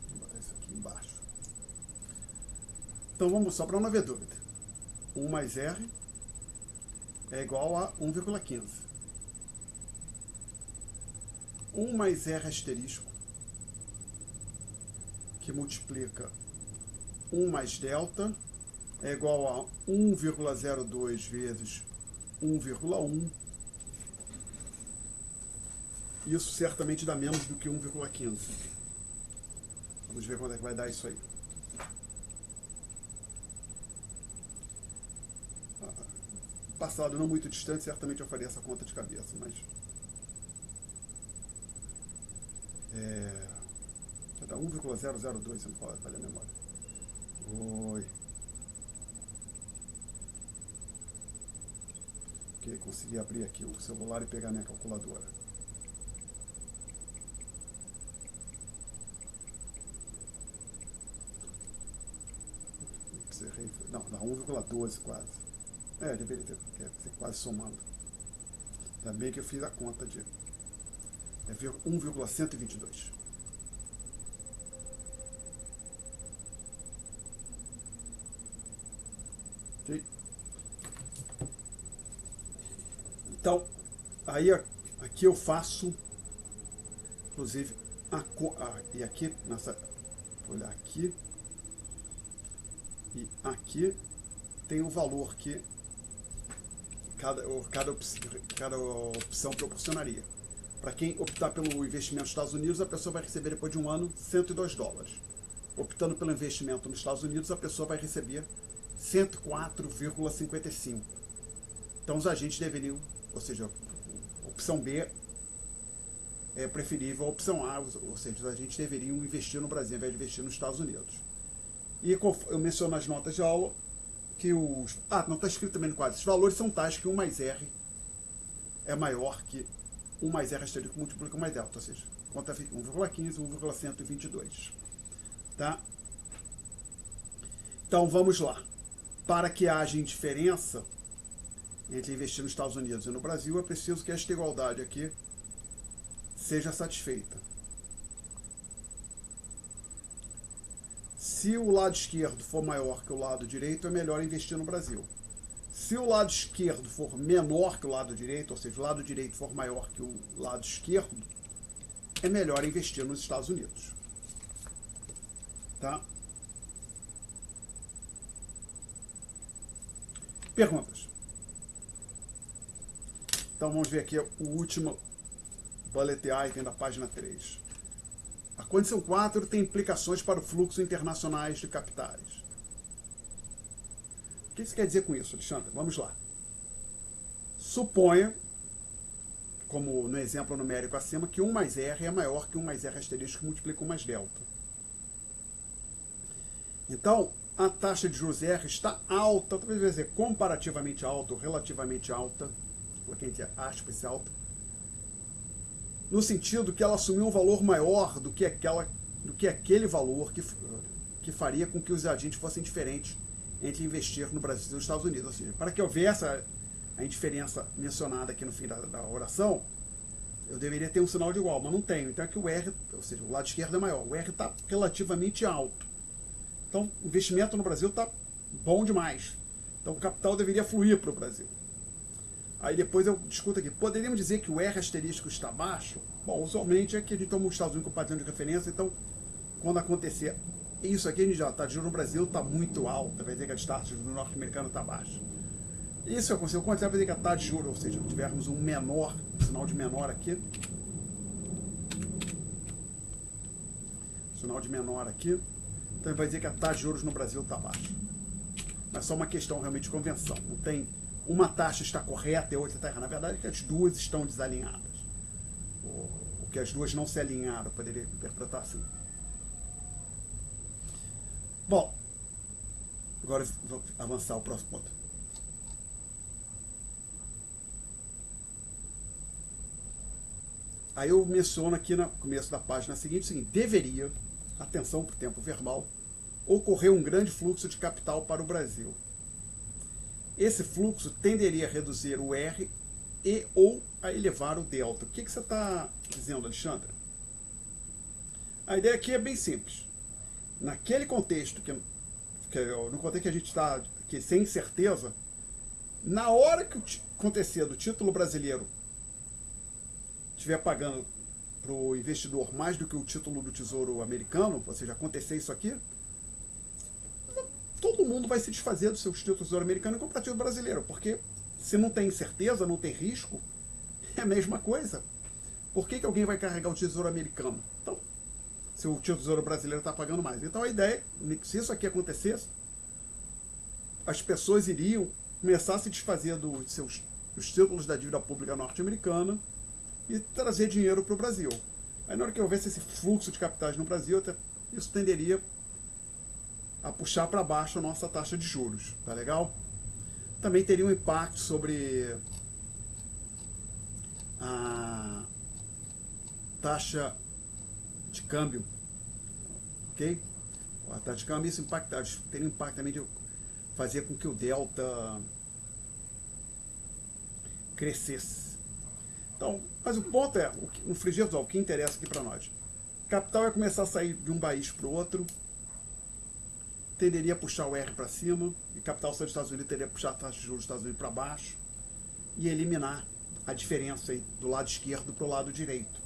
Vou botar isso aqui embaixo. Então vamos, só para não haver dúvida. 1 mais R é igual a 1,15. 1 mais R asterisco, que multiplica 1 mais delta, é igual a 1,02 vezes 1,1. Isso certamente dá menos do que 1,15. Vamos ver quanto é que vai dar isso aí. Passado não muito distante, certamente eu faria essa conta de cabeça, mas vai dar 1,002, se não falha a memória. Oi. Ok, consegui abrir aqui o celular e pegar minha calculadora. Não, dá 1,12 quase. Deveria ter quase somando. Ainda bem que eu fiz a conta de 1,122. Ok? Então, aí aqui eu faço, inclusive, e aqui, olhar aqui, e aqui tem o valor que cada opção proporcionaria. Para quem optar pelo investimento nos Estados Unidos, a pessoa vai receber depois de um ano $102. Optando pelo investimento nos Estados Unidos, a pessoa vai receber 104,55. Então os agentes deveriam, ou seja, a opção B é preferível à opção A, ou seja, os agentes deveriam investir no Brasil ao invés de investir nos Estados Unidos. E eu menciono nas notas de aula que não está escrito também no quadro, esses valores são tais que 1 mais R é maior que 1 mais R asterisco que multiplica 1 mais delta, ou seja, conta 1,15, 1,122. Tá? Então vamos lá. Para que haja indiferença entre investir nos Estados Unidos e no Brasil, é preciso que esta igualdade aqui seja satisfeita. Se o lado esquerdo for maior que o lado direito, é melhor investir no Brasil. Se o lado esquerdo for menor que o lado direito, ou seja, o lado direito for maior que o lado esquerdo, é melhor investir nos Estados Unidos. Tá? Perguntas? Então vamos ver aqui o último bullet item da página 3. A condição 4 tem implicações para o fluxo internacionais de capitais. O que isso quer dizer com isso, Alexandre? Vamos lá. Suponha, como no exemplo numérico acima, que 1 mais R é maior que 1 mais R asterisco que multiplica 1 mais delta. Então, a taxa de juros R está alta, talvez vai dizer comparativamente alta ou relativamente alta, coloquei entre aspas alta, no sentido que ela assumiu um valor maior do que aquele valor que faria com que os agentes fossem diferentes entre investir no Brasil e nos Estados Unidos. Ou seja, para que houvesse a indiferença mencionada aqui no fim da oração, eu deveria ter um sinal de igual, mas não tenho. Então aqui o R, ou seja, o lado esquerdo é maior. O R está relativamente alto. Então o investimento no Brasil está bom demais. Então o capital deveria fluir para o Brasil. Aí depois eu discuto aqui. Poderíamos dizer que o R asterístico está baixo? Bom, usualmente é que a gente toma os Estados Unidos como padrão de referência, então quando acontecer isso aqui, a gente já está de juros no Brasil, está muito alta, vai dizer que a taxa de juros no norte-americano está baixa. Isso aconteceu, o contrário vai dizer que a taxa de juros, ou seja, tivermos um menor, um sinal de menor aqui, sinal de menor aqui, então vai dizer que a taxa de juros no Brasil está baixa. Mas só uma questão realmente de convenção, não tem uma taxa está correta e a outra está errada. Na verdade é que as duas estão desalinhadas. O que as duas não se alinharam, eu poderia interpretar assim. Bom, agora vou avançar o próximo ponto. Aí eu menciono aqui no começo da página seguinte o seguinte: deveria, atenção para o tempo verbal, ocorrer um grande fluxo de capital para o Brasil. Esse fluxo tenderia a reduzir o R e ou a elevar o delta. O que você está dizendo, Alexandre? A ideia aqui é bem simples. Naquele contexto, no contexto que a gente está aqui sem certeza, na hora que acontecer do título brasileiro estiver pagando para o investidor mais do que o título do Tesouro americano, ou seja, acontecer isso aqui, todo mundo vai se desfazer dos seus títulos do Tesouro americano e comprar título brasileiro, porque se não tem certeza, não tem risco, é a mesma coisa. Por que alguém vai carregar o Tesouro americano? Então, se o Tesouro brasileiro está pagando mais. Então a ideia é que se isso aqui acontecesse, as pessoas iriam começar a se desfazer dos títulos da dívida pública norte-americana e trazer dinheiro para o Brasil. Aí na hora que houvesse esse fluxo de capitais no Brasil, isso tenderia a puxar para baixo a nossa taxa de juros. Tá legal? Também teria um impacto sobre a taxa de câmbio, ok? A taxa de câmbio, isso teria um impacto também de fazer com que o delta crescesse. Então, mas o ponto é, no frigir dos ovos, o que interessa aqui para nós? Capital vai começar a sair de um país para o outro, tenderia a puxar o R para cima, e capital saindo dos Estados Unidos teria a puxar a taxa de juros dos Estados Unidos para baixo, e eliminar a diferença aí do lado esquerdo para o lado direito.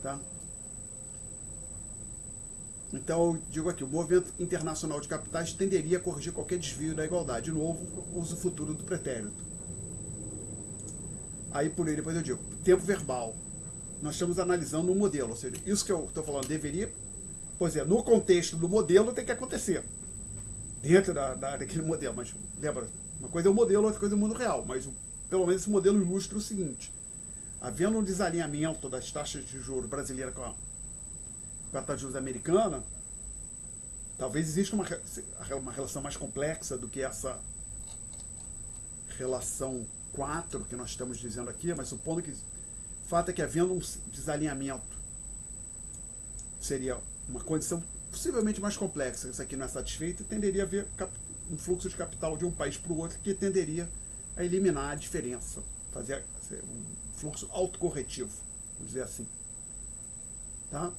Tá? Então eu digo aqui, o movimento internacional de capitais tenderia a corrigir qualquer desvio da igualdade. De novo, uso futuro do pretérito. Aí por aí depois eu digo, tempo verbal. Nós estamos analisando um modelo, ou seja, isso que eu estou falando deveria, pois é, no contexto do modelo tem que acontecer. Dentro daquele modelo, mas lembra, uma coisa é o modelo, outra coisa é o mundo real, mas pelo menos esse modelo ilustra o seguinte: havendo um desalinhamento das taxas de juros brasileiras com a taxa de juros americana, talvez exista uma relação mais complexa do que essa relação 4 que nós estamos dizendo aqui, mas supondo que o fato é que havendo um desalinhamento seria uma condição possivelmente mais complexa, isso aqui não é satisfeito, e tenderia a haver um fluxo de capital de um país para o outro que tenderia a eliminar a diferença, fazer um fluxo autocorretivo, vamos dizer assim. Tá?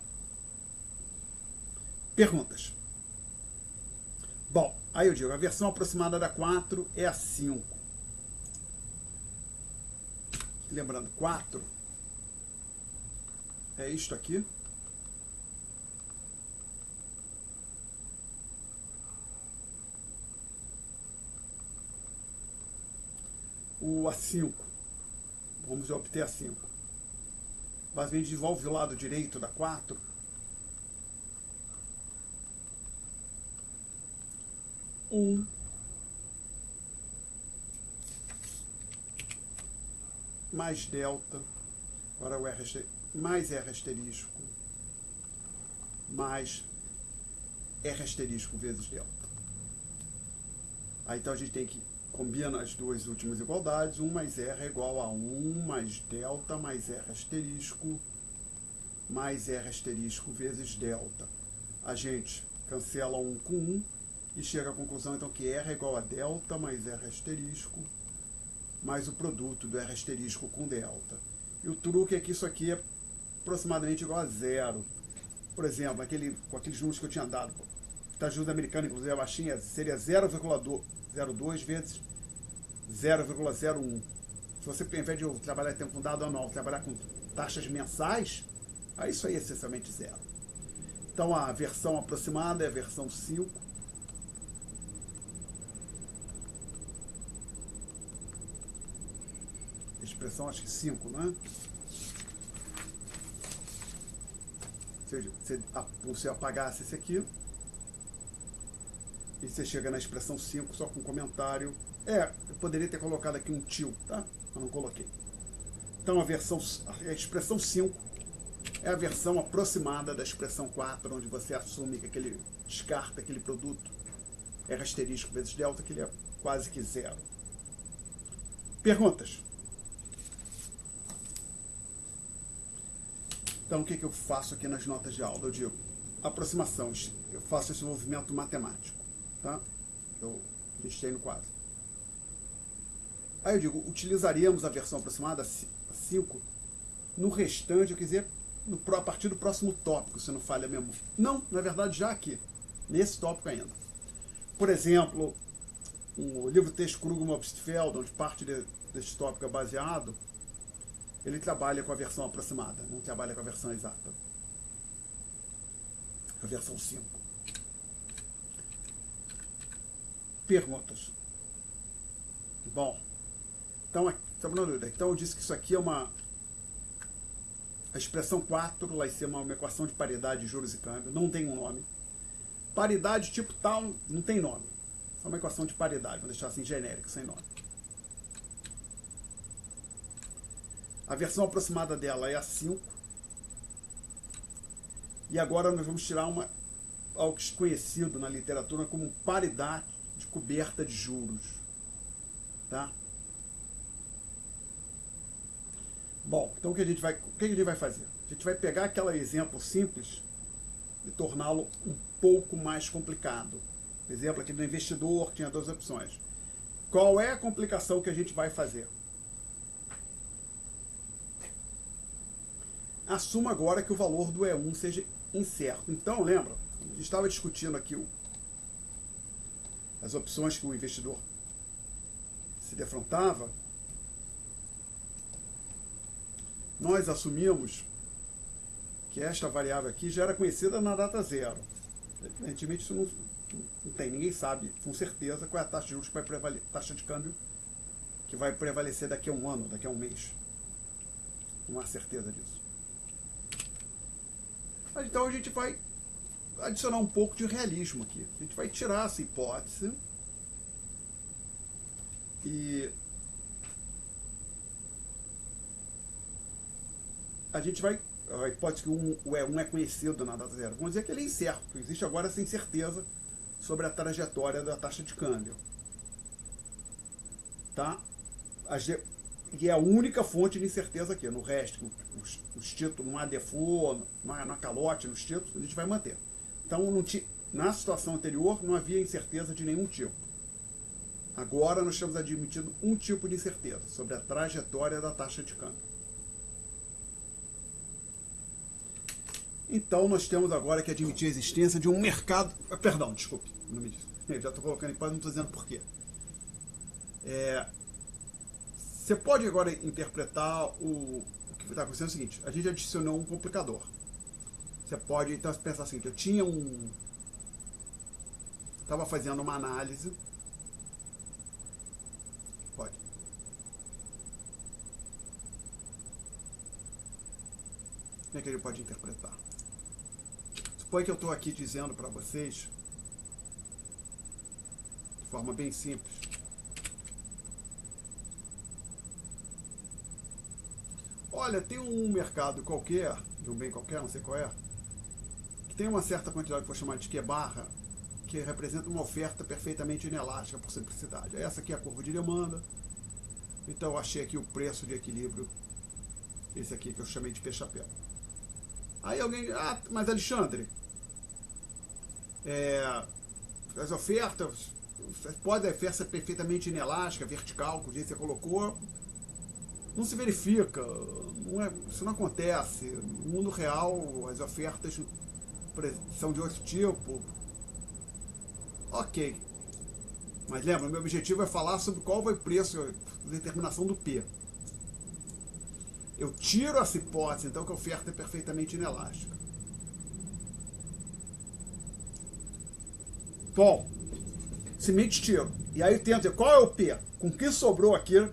Perguntas. Bom, aí eu digo, a versão aproximada da 4 é a 5. Lembrando, 4 é isto aqui. O A5. Vamos obter A5. Basicamente, desenvolve o lado direito da 4. Mais delta, agora o R, mais R asterisco, mais R asterisco vezes delta. Aí então a gente tem que combinar as duas últimas igualdades, 1 mais R é igual a 1 mais delta mais R asterisco vezes delta. A gente cancela 1 com 1 e chega à conclusão então que R é igual a delta mais R asterisco mais o produto do R asterisco com delta. E o truque é que isso aqui é aproximadamente igual a zero. Por exemplo, com aqueles números que eu tinha dado, a taxa de juros americana, inclusive a baixinha, seria 0,02 vezes 0,01. Se você, ao invés de trabalhar tempo com dado anual, trabalhar com taxas mensais, aí isso aí é essencialmente zero. Então a versão aproximada é a versão 5. Expressão acho que 5, né? Se você apagasse esse aqui, e você chega na expressão 5 só com um comentário. Eu poderia ter colocado aqui um til, tá? Mas não coloquei. Então a expressão 5 é a versão aproximada da expressão 4, onde você assume que descarta aquele produto R asterisco vezes delta, que ele é quase que zero. Perguntas? Então, o que eu faço aqui nas notas de aula? Eu digo, aproximação, eu faço esse movimento matemático, tá? A gente tem no quadro. Aí eu digo, utilizaríamos a versão aproximada, 5, no restante, eu quer dizer, a partir do próximo tópico, se não falha mesmo. Não, na verdade, já aqui, nesse tópico ainda. Por exemplo, o livro texto Krugman-Obstfeld, onde parte desse tópico é baseado, ele trabalha com a versão aproximada, não trabalha com a versão exata. A versão 5. Perguntas. Bom, então eu disse que isso aqui é a expressão 4 vai ser uma equação de paridade de juros e câmbio, não tem um nome. Paridade tipo tal, não tem nome. Só uma equação de paridade, vou deixar assim genérico, sem nome. A versão aproximada dela é a 5. E agora nós vamos tirar algo conhecido na literatura como paridade de coberta de juros. Tá? Bom, então o que a gente vai fazer? A gente vai pegar aquele exemplo simples e torná-lo um pouco mais complicado. Exemplo aqui do investidor, que tinha 2 opções. Qual é a complicação que a gente vai fazer? Assuma agora que o valor do E1 seja incerto. Então, lembra, a gente estava discutindo aqui as opções que o investidor se defrontava. Nós assumimos que esta variável aqui já era conhecida na data zero. Evidentemente, isso não tem, ninguém sabe com certeza qual é a taxa de juros que vai prevalecer, taxa de câmbio que vai prevalecer daqui a um ano, daqui a um mês. Não há certeza disso. Então a gente vai adicionar um pouco de realismo aqui. A gente vai tirar essa hipótese e a gente vai... A hipótese que o E1 é conhecido na data zero. Vamos dizer que ele é incerto. Existe agora essa incerteza sobre a trajetória da taxa de câmbio. Tá? E é a única fonte de incerteza aqui. No resto, os títulos, não há default, não há calote nos títulos, a gente vai manter. Então, na situação anterior, não havia incerteza de nenhum tipo. Agora, nós estamos admitindo um tipo de incerteza sobre a trajetória da taxa de câmbio. Então, nós temos agora que admitir a existência de um mercado... Perdão, desculpe, não me disse. Já estou colocando em paz, não estou dizendo por quê. Você pode agora interpretar o que está acontecendo é o seguinte: a gente adicionou um complicador. Você pode então pensar assim, eu tinha estava fazendo uma análise. Pode. Como é que ele pode interpretar? Suponha que eu estou aqui dizendo para vocês, de forma bem simples, olha, tem um mercado qualquer, de um bem qualquer, não sei qual é, que tem uma certa quantidade que eu vou chamar de Q barra, que representa uma oferta perfeitamente inelástica por simplicidade. Essa aqui é a curva de demanda. Então eu achei aqui o preço de equilíbrio, esse aqui que eu chamei de P-chapéu. Aí alguém, mas Alexandre, as ofertas, pode a oferta ser perfeitamente inelástica, vertical, que o jeito que você colocou, não se verifica, isso não acontece. No mundo real, as ofertas são de outro tipo. Ok. Mas lembra, meu objetivo é falar sobre qual vai o preço, a determinação do P. Eu tiro essa hipótese, então, que a oferta é perfeitamente inelástica. Bom, simplesmente tiro. E aí eu tento dizer, qual é o P? Com o que sobrou aqui,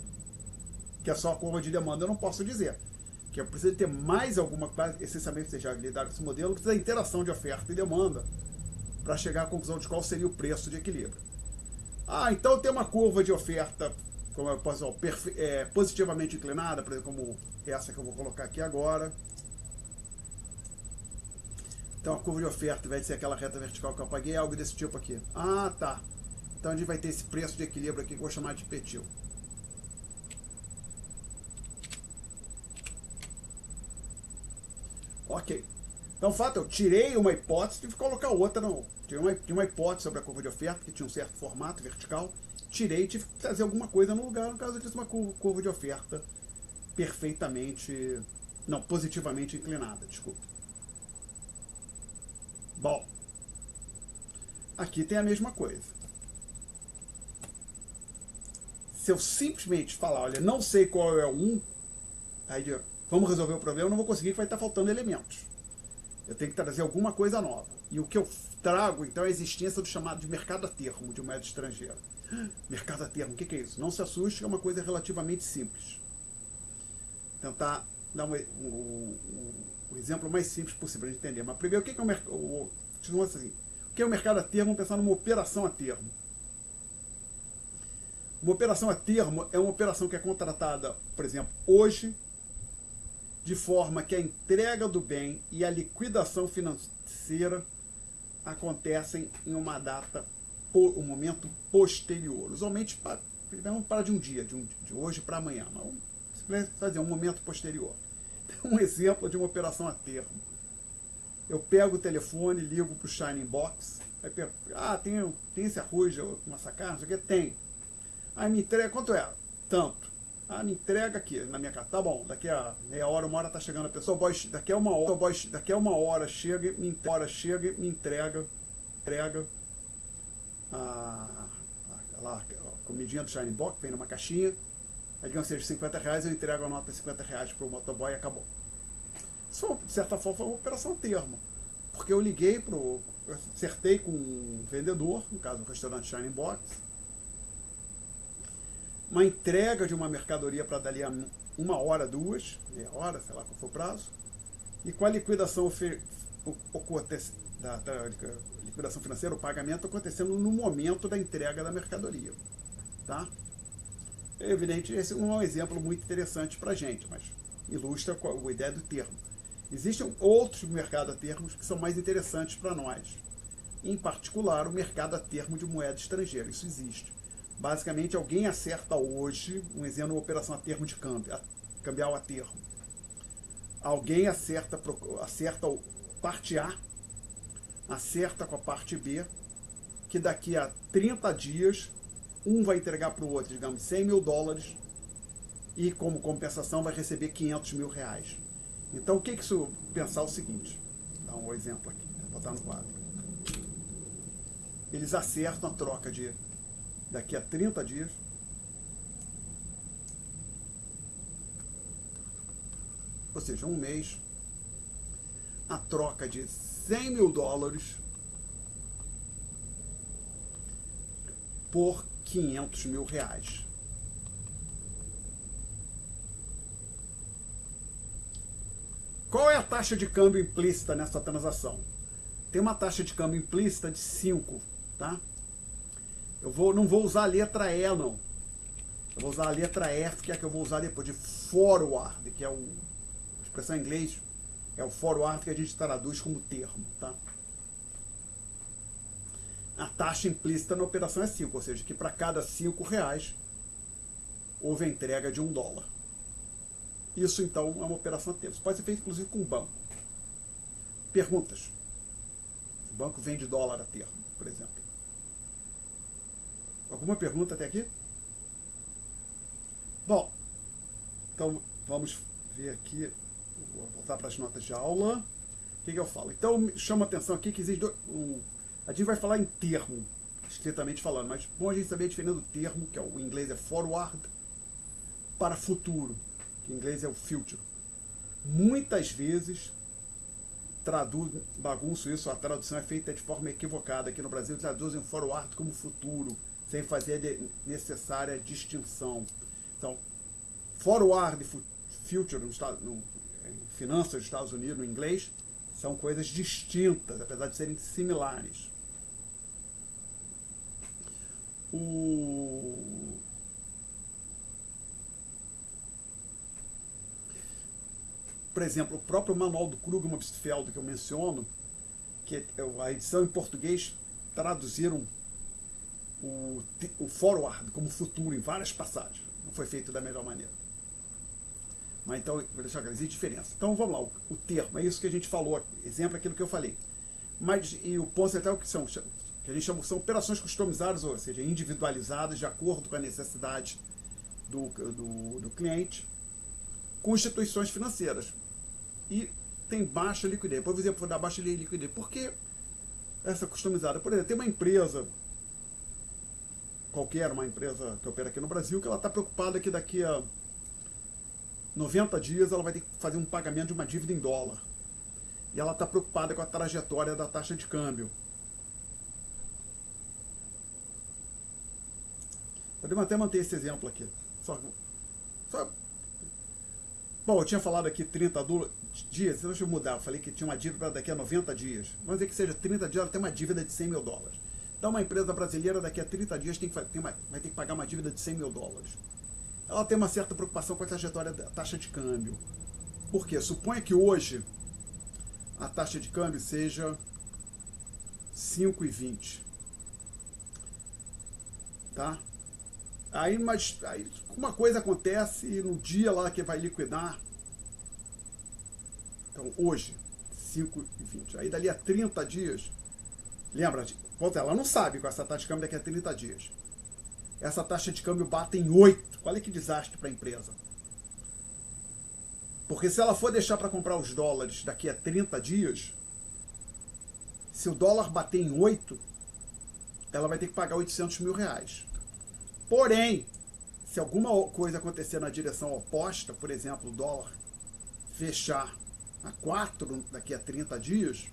que é só a curva de demanda, eu não posso dizer. Que eu preciso ter mais alguma coisa, essencialmente vocês já lidaram com esse modelo, que precisa da interação de oferta e demanda para chegar à conclusão de qual seria o preço de equilíbrio. Ah, então tem uma curva de oferta, como eu posso dizer, positivamente inclinada, por exemplo, como essa que eu vou colocar aqui agora. Então a curva de oferta vai ser aquela reta vertical que eu apaguei, algo desse tipo aqui. Ah, tá. Então a gente vai ter esse preço de equilíbrio aqui que eu vou chamar de petil. Ok. Então, o fato, eu tirei uma hipótese, tive que colocar outra, não. Tinha uma hipótese sobre a curva de oferta, que tinha um certo formato vertical, tirei e tive que trazer alguma coisa no lugar, no caso disso, uma curva de oferta perfeitamente, não, positivamente inclinada, desculpa. Bom, aqui tem a mesma coisa. Se eu simplesmente falar, olha, não sei qual é o 1, aí vamos resolver o problema, eu não vou conseguir, que vai estar faltando elementos. Eu tenho que trazer alguma coisa nova. E o que eu trago, então, é a existência do chamado de mercado a termo de moeda estrangeira. Mercado a termo, o que é isso? Não se assuste, é uma coisa relativamente simples. Tentar dar o exemplo mais simples possível de entender. Mas primeiro, o que é o mercado? O que é o mercado a termo? Vamos pensar numa operação a termo. Uma operação a termo é uma operação que é contratada, por exemplo, hoje, de forma que a entrega do bem e a liquidação financeira acontecem em uma data, um momento posterior. Usualmente, vamos para de um dia, de hoje para amanhã, mas vamos fazer um momento posterior. Um exemplo de uma operação a termo. Eu pego o telefone, ligo para o Shining Box, aí pergunto, tem esse arroz, uma sacada, não sei o que, tem. Aí me entrega, quanto é? Tanto. Ah, me entrega aqui na minha casa. Tá bom, daqui a meia hora, uma hora tá chegando a pessoa. Daqui a uma hora chega e me entrega a comidinha do Shining Box, vem numa caixinha. Aí, digamos, seja R$50, eu entrego a nota de R$50 pro motoboy e acabou. Isso, de certa forma, foi uma operação termo. Porque eu liguei eu acertei com um vendedor, no caso, do restaurante Shining Box, uma entrega de uma mercadoria para dali a uma hora, duas, meia hora, sei lá qual for o prazo, e com a liquidação da liquidação financeira, o pagamento acontecendo no momento da entrega da mercadoria. Tá? É evidente, esse não é um exemplo muito interessante para a gente, mas ilustra a ideia do termo. Existem outros mercados a termos que são mais interessantes para nós. Em particular, o mercado a termo de moeda estrangeira. Isso existe. Basicamente, alguém acerta hoje, um exemplo, uma operação a termo de câmbio, cambial a termo. Alguém acerta parte A, acerta com a parte B, que daqui a 30 dias, um vai entregar para o outro, digamos, $100 mil, e como compensação vai receber R$500 mil. Então, o que isso pensar é o seguinte, vou dar um exemplo aqui, vou botar no quadro. Eles acertam a troca de daqui a 30 dias, ou seja, um mês, a troca de $100 mil por R$500 mil. Qual é a taxa de câmbio implícita nessa transação? Tem uma taxa de câmbio implícita de 5, tá? Não vou usar a letra E, não. Eu vou usar a letra F, que é a que eu vou usar depois, de forward, que é a expressão em inglês, é o forward que a gente traduz como termo, tá? A taxa implícita na operação é 5, ou seja, que para cada R$5 houve a entrega de $1. Isso, então, é uma operação a termo. Isso pode ser feito, inclusive, com o banco. Perguntas. O banco vende dólar a termo, por exemplo. Alguma pergunta até aqui? Bom, então vamos ver aqui, vou voltar para as notas de aula. O que eu falo? Então, chama a atenção aqui que existe a gente vai falar em termo, estritamente falando, mas bom a gente saber a diferença do termo, que o inglês é forward, para futuro, que em inglês é o future. muitas vezes bagunço isso, a tradução é feita de forma equivocada. Aqui no Brasil traduzem forward como futuro, sem fazer a necessária distinção. Então, forward e future em finanças dos Estados Unidos, no inglês, são coisas distintas, apesar de serem similares. Por exemplo, o próprio manual do Krugman Obstfeld que eu menciono, que a edição em português traduziram o forward como futuro em várias passagens. Não foi feito da melhor maneira. Mas então, vou deixar que existe diferença. Então vamos lá, o termo, é isso que a gente falou, exemplo é aquilo que eu falei. Mas e o ponto central que a gente chama, são operações customizadas, ou seja, individualizadas de acordo com a necessidade do cliente, com instituições financeiras. E tem baixa liquidez. Por exemplo, vou dar baixa liquidez. Por que essa customizada? Por exemplo, tem uma empresa, qualquer uma empresa que opera aqui no Brasil, que ela está preocupada que daqui a 90 dias ela vai ter que fazer um pagamento de uma dívida em dólar. E ela está preocupada com a trajetória da taxa de câmbio. Podemos até manter esse exemplo aqui. Bom, eu tinha falado aqui 30 dias, deixa eu mudar. Eu falei que tinha uma dívida daqui a 90 dias. Vamos dizer que seja 30 dias, ela tem uma dívida de 100 mil dólares. Então, uma empresa brasileira daqui a 30 dias vai ter que pagar uma dívida de 100 mil dólares. Ela tem uma certa preocupação com a trajetória da taxa de câmbio. Por quê? Suponha que hoje a taxa de câmbio seja 5,20. Tá? Aí uma coisa acontece no dia lá que vai liquidar. Então, hoje, 5,20. Aí, dali a 30 dias, lembra, ela não sabe com essa taxa de câmbio daqui a 30 dias. Essa taxa de câmbio bate em 8. Olha que desastre para a empresa. Porque se ela for deixar para comprar os dólares daqui a 30 dias, se o dólar bater em 8, ela vai ter que pagar 800 mil reais. Porém, se alguma coisa acontecer na direção oposta, por exemplo, o dólar fechar a 4 daqui a 30 dias,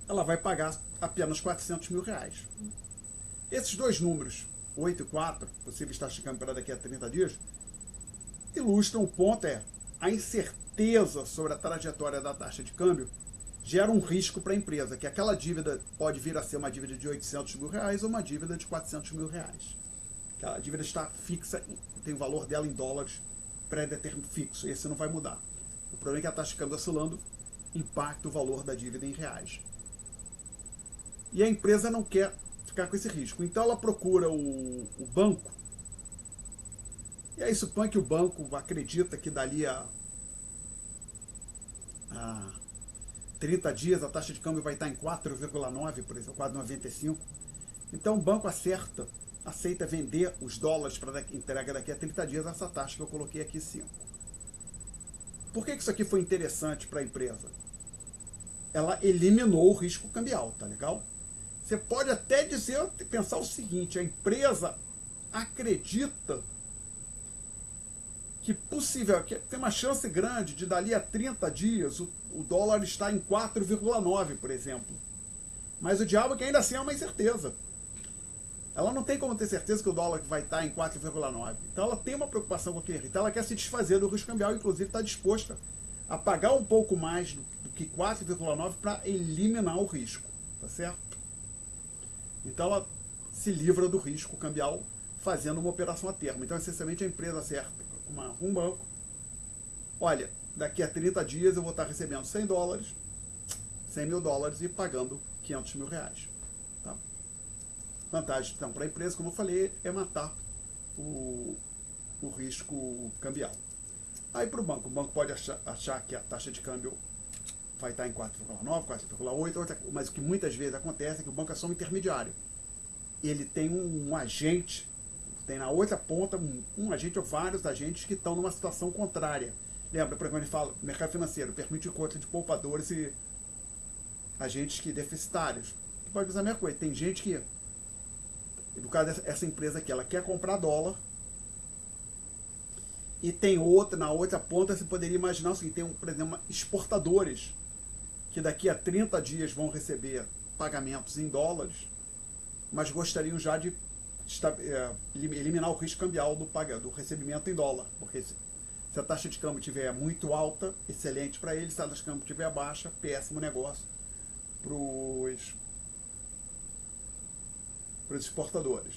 ela vai pagar apenas 400 mil reais. Esses dois números, 8 e 4, possíveis taxas de câmbio para daqui a 30 dias, ilustram o ponto a incerteza sobre a trajetória da taxa de câmbio gera um risco para a empresa, que aquela dívida pode vir a ser uma dívida de 800 mil reais ou uma dívida de 400 mil reais. A dívida está fixa, tem o valor dela em dólares pré-determinado fixo, esse não vai mudar. O problema é que a taxa de câmbio oscilando impacta o valor da dívida em reais. E a empresa não quer ficar com esse risco, então ela procura o banco, e aí supõe que o banco acredita que dali a 30 dias a taxa de câmbio vai estar em 4,9, por exemplo, 4,95. Então o banco aceita vender os dólares para entrega daqui a 30 dias essa taxa que eu coloquei aqui, 5. Por que isso aqui foi interessante para a empresa? Ela eliminou o risco cambial, tá legal? Você pode até pensar o seguinte, a empresa acredita que tem uma chance grande de dali a 30 dias o dólar está em 4,9, por exemplo. Mas o diabo é que ainda assim é uma incerteza. Ela não tem como ter certeza que o dólar vai estar em 4,9. Então ela tem uma preocupação com aquele risco. Então ela quer se desfazer do risco cambial, inclusive está disposta a pagar um pouco mais do que 4,9 para eliminar o risco. Tá certo? Então ela se livra do risco cambial fazendo uma operação a termo. Então, essencialmente, a empresa acerta com um banco. Olha, daqui a 30 dias eu vou estar recebendo 100 dólares, 100 mil dólares e pagando 500 mil reais. Tá? Vantagem, então, para a empresa, como eu falei, é matar o risco cambial. Aí para o banco pode achar que a taxa de câmbio vai estar em 4,9, 4,8, mas o que muitas vezes acontece é que o banco é só um intermediário. Ele tem um agente, tem na outra ponta um agente ou vários agentes que estão numa situação contrária. Lembra, por exemplo, ele fala, mercado financeiro permite o encontro de poupadores e agentes deficitários. Pode usar a mesma coisa. Tem gente que, no caso dessa empresa aqui, ela quer comprar dólar E tem outra, na outra ponta você poderia imaginar o seguinte, tem, por exemplo, exportadores que daqui a 30 dias vão receber pagamentos em dólares, mas gostariam já de eliminar o risco cambial do recebimento em dólar, porque se a taxa de câmbio estiver muito alta, excelente para eles, se a taxa de câmbio estiver baixa, péssimo negócio para os exportadores.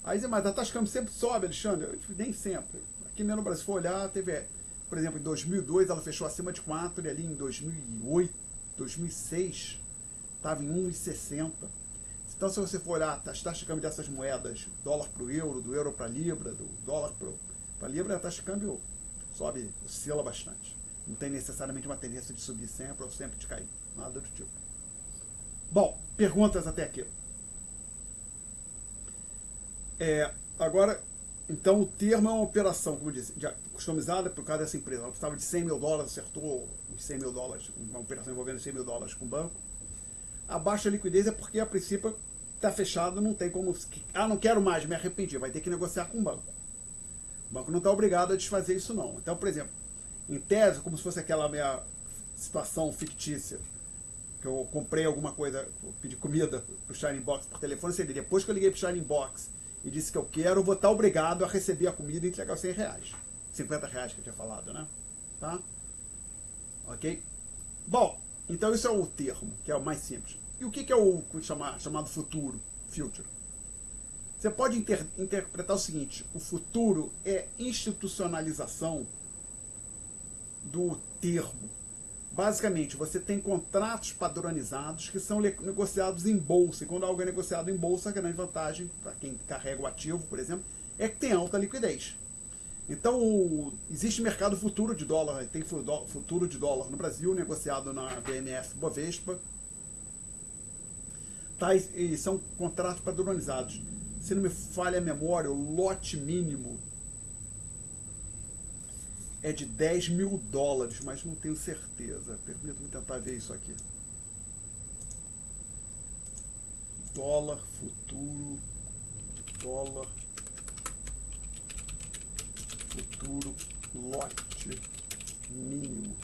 Aí, mas a taxa de câmbio sempre sobe, Alexandre? Nem sempre. Aqui mesmo no Brasil, se for olhar, teve, por exemplo, em 2002 ela fechou acima de 4 e ali em 2008, 2006 estava em 1,60. Então, se você for olhar as taxas de câmbio dessas moedas, dólar para o euro, do euro para a libra, do dólar para a libra, a taxa de câmbio sobe, oscila bastante. Não tem necessariamente uma tendência de subir sempre ou sempre de cair. Nada do tipo. Bom, perguntas até aqui. Agora, então o termo é uma operação, como eu disse, customizada por causa dessa empresa. Ela precisava de 100 mil dólares, acertou os 100 mil dólares, uma operação envolvendo 100 mil dólares com o banco. A baixa liquidez é porque a princípio está fechado, não tem como... não quero mais, me arrependi, vai ter que negociar com o banco. O banco não está obrigado a desfazer isso não. Então, por exemplo, em tese, como se fosse aquela minha situação fictícia, que eu comprei alguma coisa, pedi comida para o Shining Box por telefone, seria depois que eu liguei para o Shining Box e disse que eu quero, eu vou estar obrigado a receber a comida e entregar os 100 reais. 50 reais que eu tinha falado, né? Tá? Ok? Bom, então isso é o termo, que é o mais simples. E o que é o chamado futuro, future? Você pode interpretar o seguinte, o futuro é institucionalização do termo. Basicamente, você tem contratos padronizados que são negociados em bolsa. E quando algo é negociado em bolsa, a grande vantagem para quem carrega o ativo, por exemplo, é que tem alta liquidez. Então, existe mercado futuro de dólar, tem futuro de dólar no Brasil, negociado na BMF Bovespa. Tá, e são contratos padronizados. Se não me falha a memória, o lote mínimo é de 10 mil dólares, mas não tenho certeza. Permita-me tentar ver isso aqui. Dólar futuro, lote mínimo.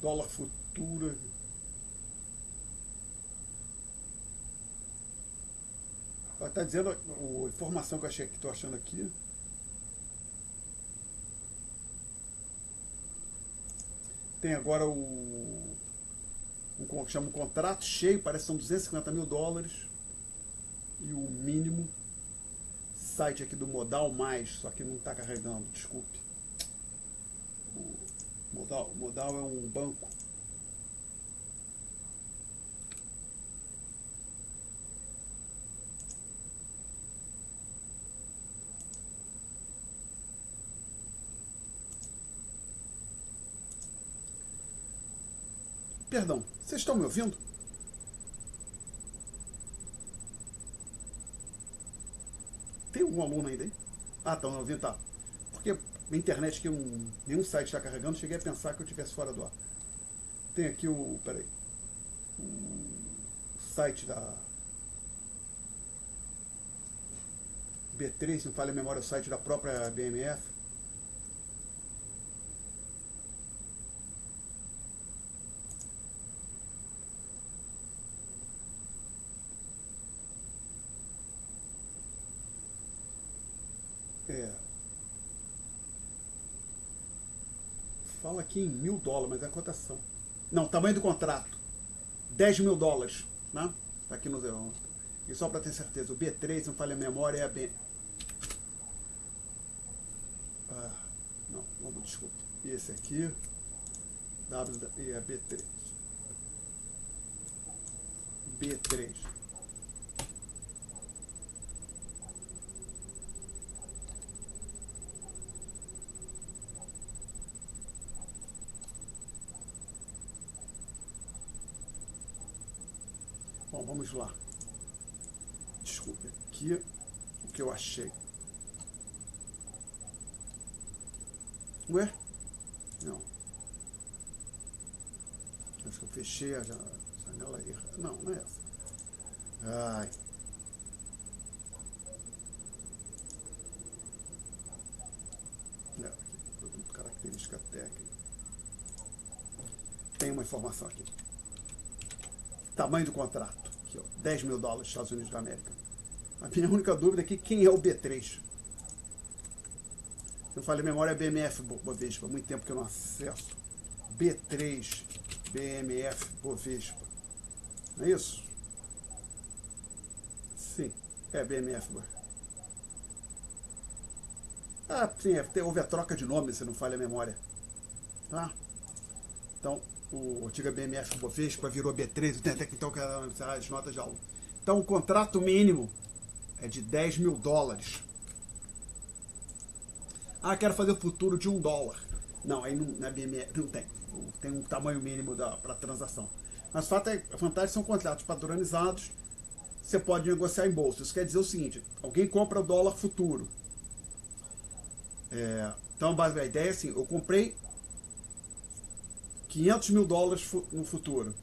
Dólar futuro. Está dizendo a informação que eu estou achando aqui. Tem agora chama um contrato cheio, parece que são 250 mil dólares. E o mínimo, site aqui do Modal Mais, só que não está carregando, desculpe. O Modal é um banco. Perdão, vocês estão me ouvindo? Tem um aluno ainda aí? Ah, estão me ouvindo, tá. Porque na internet que nenhum site está carregando, cheguei a pensar que eu estivesse fora do ar. Tem aqui o site da B3, se não falha a memória, o site da própria BMF. Fala aqui em 1.000 dólares, mas é a cotação. Não, tamanho do contrato. 10 mil dólares, né? Está aqui no zero. E só para ter certeza, o B3, não falha a memória, é a B... não, desculpa. Esse aqui, é B3. B3. Bom, vamos lá. Desculpe, aqui o que eu achei. Ué? Não. Acho que eu fechei a janela errada. Não, não é essa. Ai. Política técnica. Tem uma informação aqui. Tamanho do contrato. Aqui, ó, 10 mil dólares, Estados Unidos da América. A minha única dúvida aqui, quem é o B3? Se eu falei memória, é BMF Bovespa. Há muito tempo que eu não acesso. B3, BMF Bovespa. Não é isso? Sim, é BMF Bovespa. Ah, sim, houve a troca de nome, se não falha a memória. Tá? Então, o antigo BMF Bovespa virou B3, tem até que então as notas de aula. Então, o contrato mínimo é de 10 mil dólares. Ah, quero fazer o futuro de $1. Não, aí não, na BMF não tem. Tem um tamanho mínimo para transação. Mas o fato é, a vantagem são contratos padronizados. Você pode negociar em bolsa. Isso quer dizer o seguinte: alguém compra o dólar futuro. Então, a ideia é assim: eu comprei 500 mil dólares no futuro.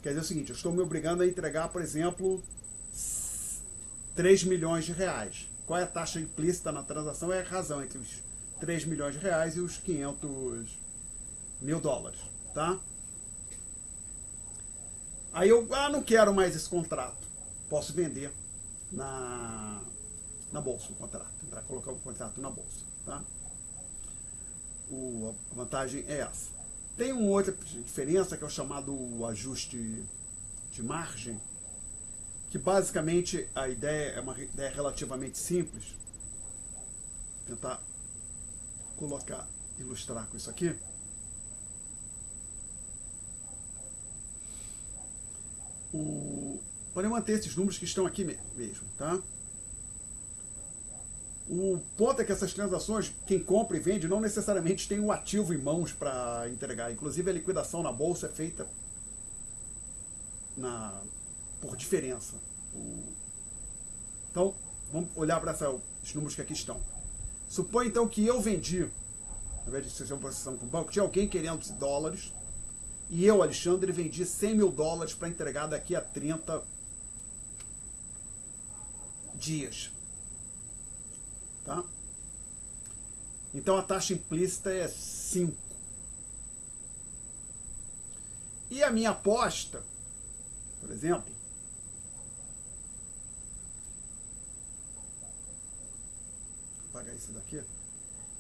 Quer dizer o seguinte: eu estou me obrigando a entregar, por exemplo, 3 milhões de reais. Qual é a taxa implícita na transação? É a razão entre os 3 milhões de reais e os 500 mil dólares. Tá? Aí eu não quero mais esse contrato. Posso vender na bolsa o contrato. Colocar o contrato na bolsa. Tá? A vantagem é essa. Tem uma outra diferença que é o chamado ajuste de margem, que basicamente a ideia é uma ideia relativamente simples. Vou tentar ilustrar com isso aqui. Podem manter esses números que estão aqui mesmo, tá? O ponto é que essas transações, quem compra e vende, não necessariamente tem um ativo em mãos para entregar. Inclusive, a liquidação na bolsa é feita por diferença. Então, vamos olhar para esses números que aqui estão. Supõe, então, que eu vendi, ao invés de ser uma posição com o banco, tinha alguém querendo dólares, e eu, Alexandre, vendi 100 mil dólares para entregar daqui a 30 dias. Tá? Então a taxa implícita é 5. E a minha aposta, por exemplo, vou apagar isso daqui.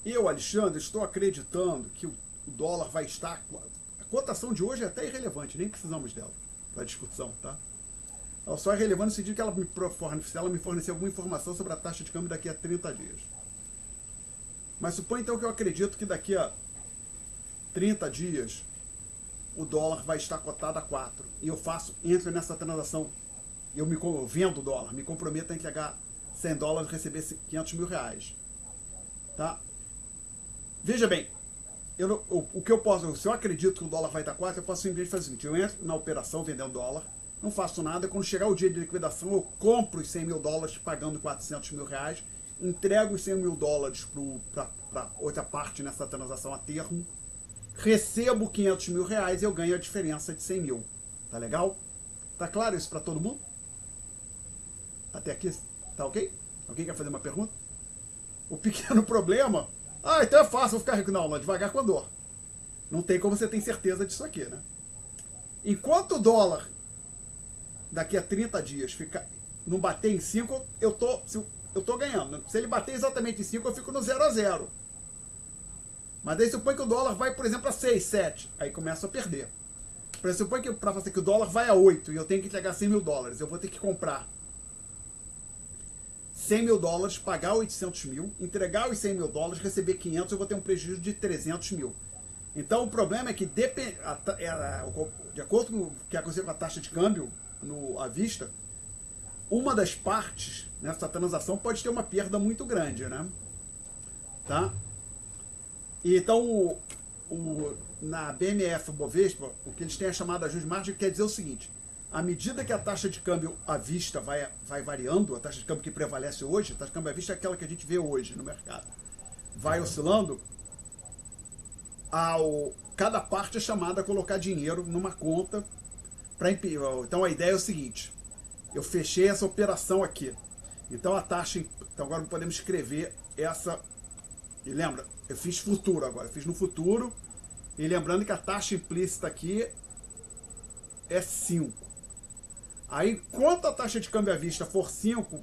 Eu, Alexandre, estou acreditando que o dólar vai estar... A cotação de hoje é até irrelevante, nem precisamos dela para a discussão, tá? Ela só é relevante no sentido que ela me fornecer alguma informação sobre a taxa de câmbio daqui a 30 dias. Mas supõe então que eu acredito que daqui a 30 dias o dólar vai estar cotado a 4. E eu entro nessa transação, eu vendo o dólar, me comprometo a entregar 100 dólares e receber 500 mil reais. Tá? Veja bem, o que eu posso, se eu acredito que o dólar vai estar 4, eu posso simplesmente fazer o seguinte: eu entro na operação vendendo dólar, não faço nada, quando chegar o dia de liquidação eu compro os 100 mil dólares pagando 400 mil reais, entrego os 100 mil dólares para outra parte nessa transação a termo, recebo 500 mil reais e eu ganho a diferença de 100 mil. Tá legal? Tá claro isso para todo mundo? Até aqui tá ok? Alguém quer fazer uma pergunta? O pequeno problema... então é fácil, vou ficar rico. Não, devagar com a dor. Não tem como você ter certeza disso aqui, né? Enquanto o dólar daqui a 30 dias não bater em 5, eu tô ganhando. Se ele bater exatamente em 5, eu fico no 0 a 0. Mas daí supõe que o dólar vai, por exemplo, a 6, 7. Aí começa a perder. Supõe que para fazer que o dólar vai a 8 e eu tenho que entregar 100 mil dólares. Eu vou ter que comprar 100 mil dólares, pagar 800 mil, entregar os 100 mil dólares, receber 500, eu vou ter um prejuízo de 300 mil. Então o problema é que, de acordo com o que aconteceu com a taxa de câmbio à vista, uma das partes nessa transação pode ter uma perda muito grande, né? Tá? Então, na BMF Bovespa, o que eles têm a chamada ajuste de margem quer dizer o seguinte: à medida que a taxa de câmbio à vista vai variando, a taxa de câmbio que prevalece hoje, a taxa de câmbio à vista é aquela que a gente vê hoje no mercado, vai oscilando, cada parte é chamada a colocar dinheiro numa conta. Então a ideia é o seguinte: eu fechei essa operação aqui, então a taxa, então agora podemos escrever E lembra, eu fiz futuro agora, eu fiz no futuro, e lembrando que a taxa implícita aqui é 5. Aí, quanto a taxa de câmbio à vista for 5,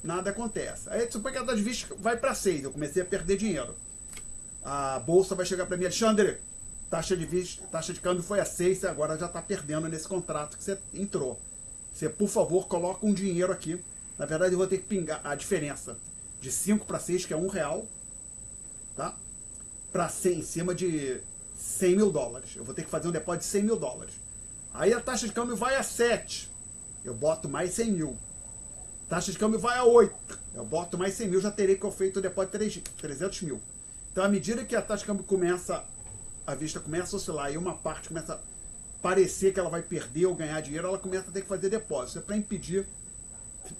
nada acontece. Aí, supõe que a taxa de vista vai para 6, eu comecei a perder dinheiro. A bolsa vai chegar para mim, Alexandre, taxa de câmbio foi a 6, você agora já está perdendo nesse contrato que você entrou. Você, por favor, coloca um dinheiro aqui. Na verdade, eu vou ter que pingar a diferença de 5 para 6, que é R$1, tá? Para 100, em cima de 100 mil dólares. Eu vou ter que fazer um depósito de 100 mil dólares. Aí a taxa de câmbio vai a 7. Eu boto mais 100 mil. Taxa de câmbio vai a 8. Eu boto mais 100 mil, já terei que eu feito o depósito de 300 mil. Então, à medida que a taxa de câmbio começa, a vista começa a oscilar e uma parte começa a parecer que ela vai perder ou ganhar dinheiro, ela começa a ter que fazer depósito. Isso é para impedir,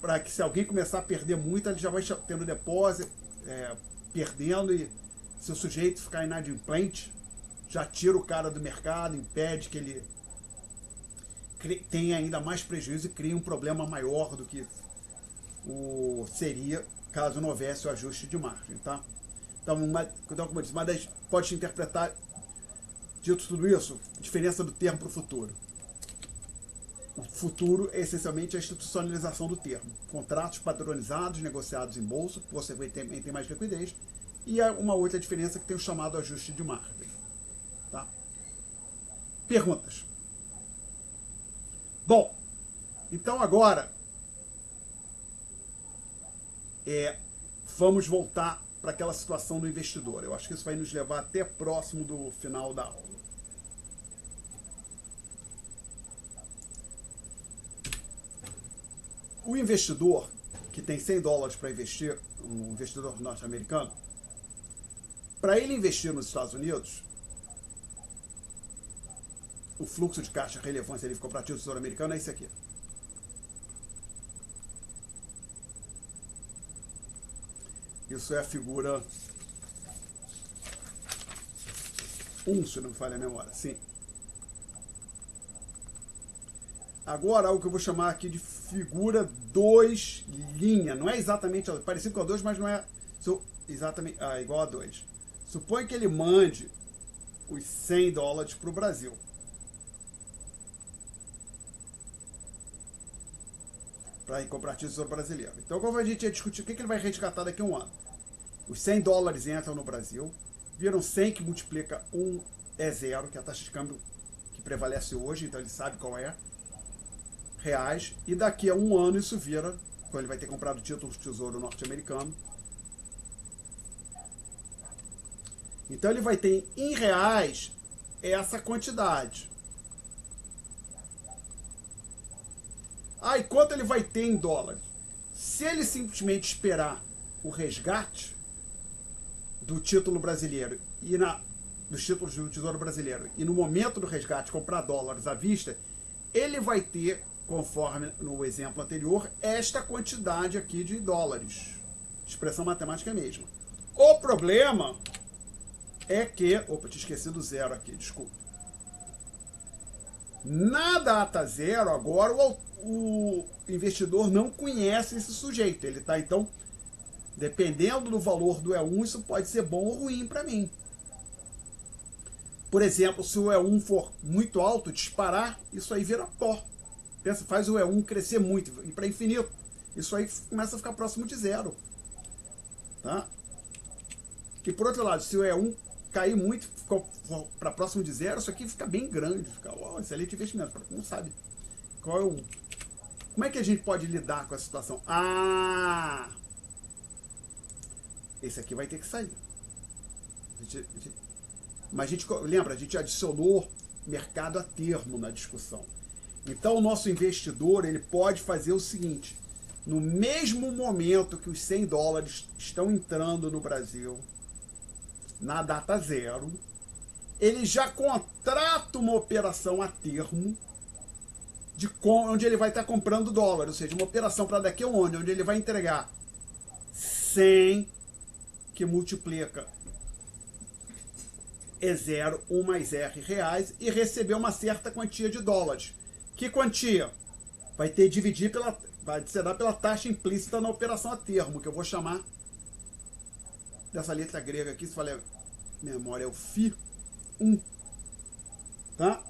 para que se alguém começar a perder muito, ele já vai tendo depósito, perdendo, e se o sujeito ficar inadimplente, já tira o cara do mercado, impede que ele tenha ainda mais prejuízo e cria um problema maior do que seria caso não houvesse o ajuste de margem, tá? Então, como eu disse, mas pode interpretar, dito tudo isso, diferença do termo para o futuro. O futuro é essencialmente a institucionalização do termo. Contratos padronizados, negociados em bolsa, consequentemente tem mais liquidez, e há uma outra diferença que tem o chamado ajuste de margem. Tá? Perguntas? Bom, então agora vamos voltar para aquela situação do investidor. Eu acho que isso vai nos levar até próximo do final da aula. O investidor que tem 100 dólares para investir, um investidor norte-americano, para ele investir nos Estados Unidos, o fluxo de caixa relevância livre comparativo do Tesouro Americano é esse aqui. Isso é a figura 1, se não me falha a memória. Sim. Agora, algo que eu vou chamar aqui de figura 2 linha. Não é exatamente parecido com a 2, mas não é exatamente igual a 2. Supõe que ele mande os 100 dólares para o Brasil. Para comprar tesouro brasileiro. Então, como a gente ia discutir, o que ele vai resgatar daqui a um ano? Os 100 dólares entram no Brasil, viram 100 que multiplica 1 é 0, que é a taxa de câmbio que prevalece hoje, então ele sabe qual é, reais, e daqui a um ano isso vira, quando ele vai ter comprado títulos de tesouro norte-americano. Então ele vai ter em reais essa quantidade. E quanto ele vai ter em dólares? Se ele simplesmente esperar o resgate do título brasileiro e dos títulos do Tesouro Brasileiro e no momento do resgate comprar dólares à vista, ele vai ter, conforme no exemplo anterior, esta quantidade aqui de dólares. Expressão matemática mesma. O problema é que... Opa, tinha esquecido o zero aqui, desculpa. Na data zero, agora o investidor não conhece esse sujeito. Ele está, então, dependendo do valor do E1, isso pode ser bom ou ruim para mim. Por exemplo, se o E1 for muito alto, disparar, isso aí vira pó. Pensa, faz o E1 crescer muito, e para infinito. Isso aí começa a ficar próximo de zero. Tá? E por outro lado, se o E1 cair muito, para próximo de zero, isso aqui fica bem grande. Fica, excelente investimento. Não sabe qual é o... Como é que a gente pode lidar com a situação? Esse aqui vai ter que sair. Mas lembra, a gente adicionou mercado a termo na discussão. Então o nosso investidor, ele pode fazer o seguinte: no mesmo momento que os 100 dólares estão entrando no Brasil, na data zero, ele já contrata uma operação a termo onde ele vai estar comprando dólar, ou seja, uma operação para daqui a um ano, onde ele vai entregar 100 que multiplica E0, 1 mais R reais, e receber uma certa quantia de dólares. Que quantia? Vai ter que dividir vai ser dada pela taxa implícita na operação a termo, que eu vou chamar dessa letra grega aqui, se fala memória, é o Φ1, tá?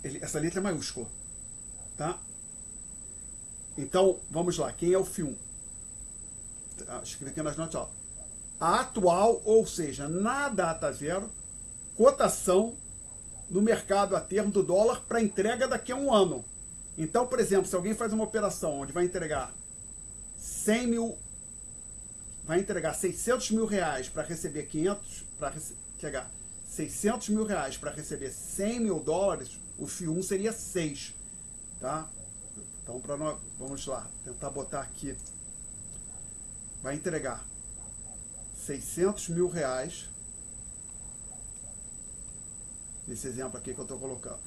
Essa letra é maiúscula, tá? Então, vamos lá, quem é o Φ1? Tá, escrito aqui nas notas, ó. A atual, ou seja, na data zero, cotação no mercado a termo do dólar para entrega daqui a um ano. Então, por exemplo, se alguém faz uma operação onde vai entregar 100 mil, vai entregar 600 mil reais para receber 500, para entregar 600 mil reais para receber 100 mil dólares, o Φ1 seria 6, tá? Então, nós, vamos lá, tentar botar aqui. Vai entregar 600 mil reais, nesse exemplo aqui que eu estou colocando,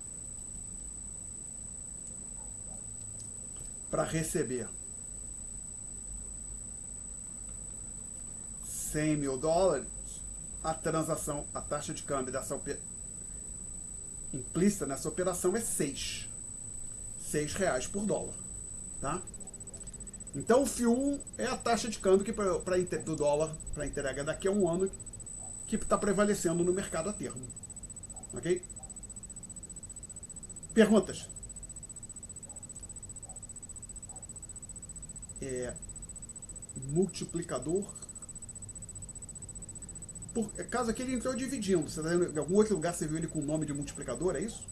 para receber 100 mil dólares, a transação, a taxa de câmbio dessa implícita nessa operação é 6 reais por dólar, tá? Então o Φ1 é a taxa de câmbio que do dólar para entrega daqui a um ano que está prevalecendo no mercado a termo, ok? Perguntas? Multiplicador. Caso aqui ele entrou dividindo. Você tá vendo, em algum outro lugar você viu ele com o nome de multiplicador, é isso?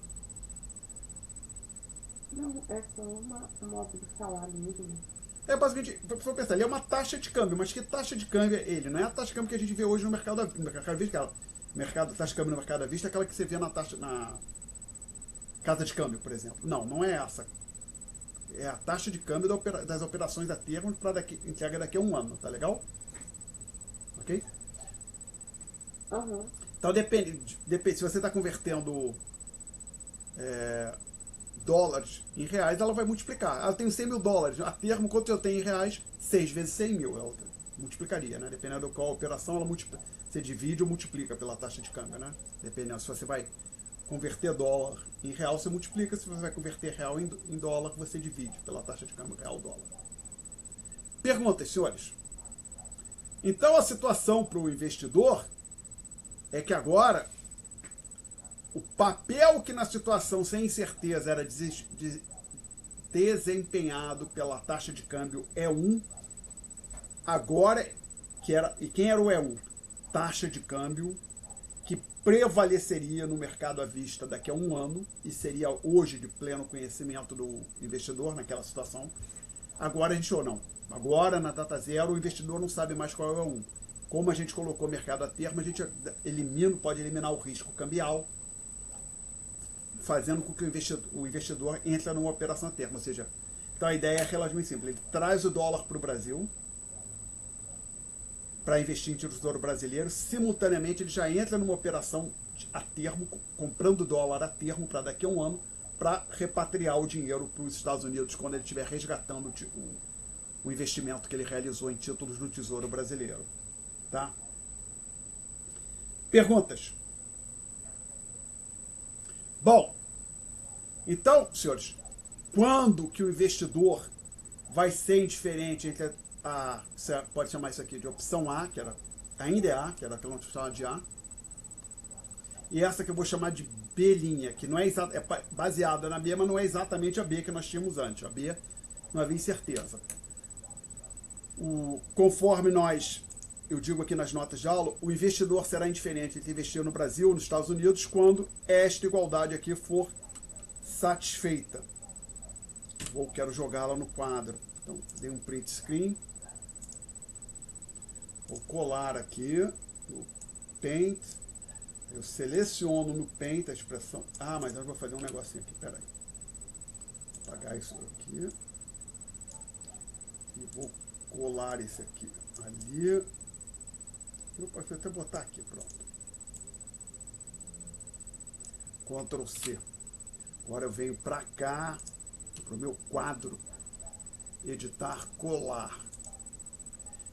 Não, é só uma modo de falar mesmo. É basicamente, vou pensar, ele é uma taxa de câmbio, mas que taxa de câmbio é ele? Não é a taxa de câmbio que a gente vê hoje no mercado à vista, taxa de câmbio no mercado à vista é aquela que você vê na casa de câmbio, por exemplo. Não, não é essa. É a taxa de câmbio das operações a termo para entrega daqui a um ano, tá legal? Ok? Uhum. Então depende se você está convertendo dólares em reais, ela vai multiplicar. Eu tenho 100 mil dólares, a termo, quanto eu tenho em reais? 6 vezes 100 mil, ela multiplicaria, né? Dependendo de qual operação, ela você divide ou multiplica pela taxa de câmbio, né? Dependendo, se você vai converter dólar em real, você multiplica, se você vai converter real em dólar, você divide pela taxa de câmbio real-dólar. Perguntas, senhores? Então a situação para o investidor é que agora o papel que na situação sem incerteza era desempenhado pela taxa de câmbio E1, agora, e quem era o E1? Taxa de câmbio que prevaleceria no mercado à vista daqui a um ano e seria hoje de pleno conhecimento do investidor naquela situação. Agora a gente ou não. Agora, na data zero, o investidor não sabe mais qual é o E1. Como a gente colocou o mercado a termo, a gente pode eliminar o risco cambial, fazendo com que o investidor entre numa operação a termo. Ou seja, então a ideia é relativamente simples. Ele traz o dólar para o Brasil para investir em tesouro brasileiro. Simultaneamente, ele já entra numa operação a termo, comprando dólar a termo para daqui a um ano, para repatriar o dinheiro para os Estados Unidos quando ele estiver resgatando o investimento que ele realizou em títulos do Tesouro Brasileiro. Tá? Perguntas? Bom, então, senhores, quando que o investidor vai ser indiferente entre você pode chamar isso aqui de opção A, que ainda é A, que era aquela que eu chamava de A, e essa que eu vou chamar de B', que não é baseada na B, mas não é exatamente a B que nós tínhamos antes. A B não havia incerteza. Conforme eu digo aqui nas notas de aula, o investidor será indiferente entre investir no Brasil ou nos Estados Unidos quando esta igualdade aqui for satisfeita. Quero jogá-la no quadro. Então, dei um print screen. Vou colar aqui no Paint. Eu seleciono no Paint a expressão. Mas eu vou fazer um negocinho aqui, peraí. Vou apagar isso aqui. E vou colar esse aqui ali. Eu posso até botar aqui, pronto. Ctrl C. Agora eu venho para cá, para o meu quadro, editar, colar.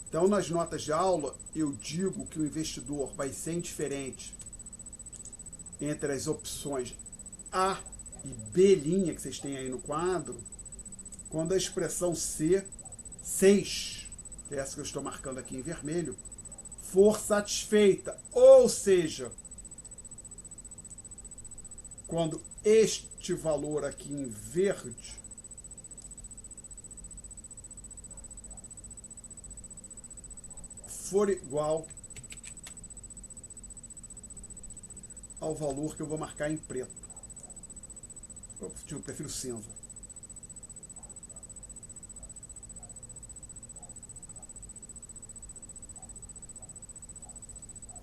Então, nas notas de aula, eu digo que o investidor vai ser indiferente entre as opções A e B' que vocês têm aí no quadro, quando a expressão C, 6, que é essa que eu estou marcando aqui em vermelho, for satisfeita, ou seja, quando este valor aqui em verde for igual ao valor que eu vou marcar em preto. Eu prefiro cinza.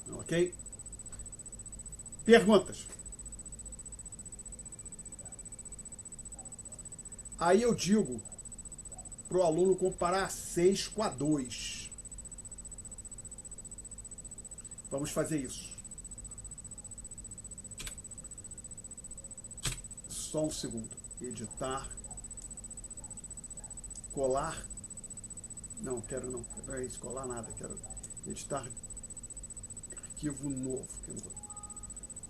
Ok? Perguntas? Aí eu digo para o aluno comparar a 6 com a 2. Vamos fazer isso. Só um segundo. Editar. Colar. Não, quero não. Não é isso, colar nada. Quero editar arquivo novo.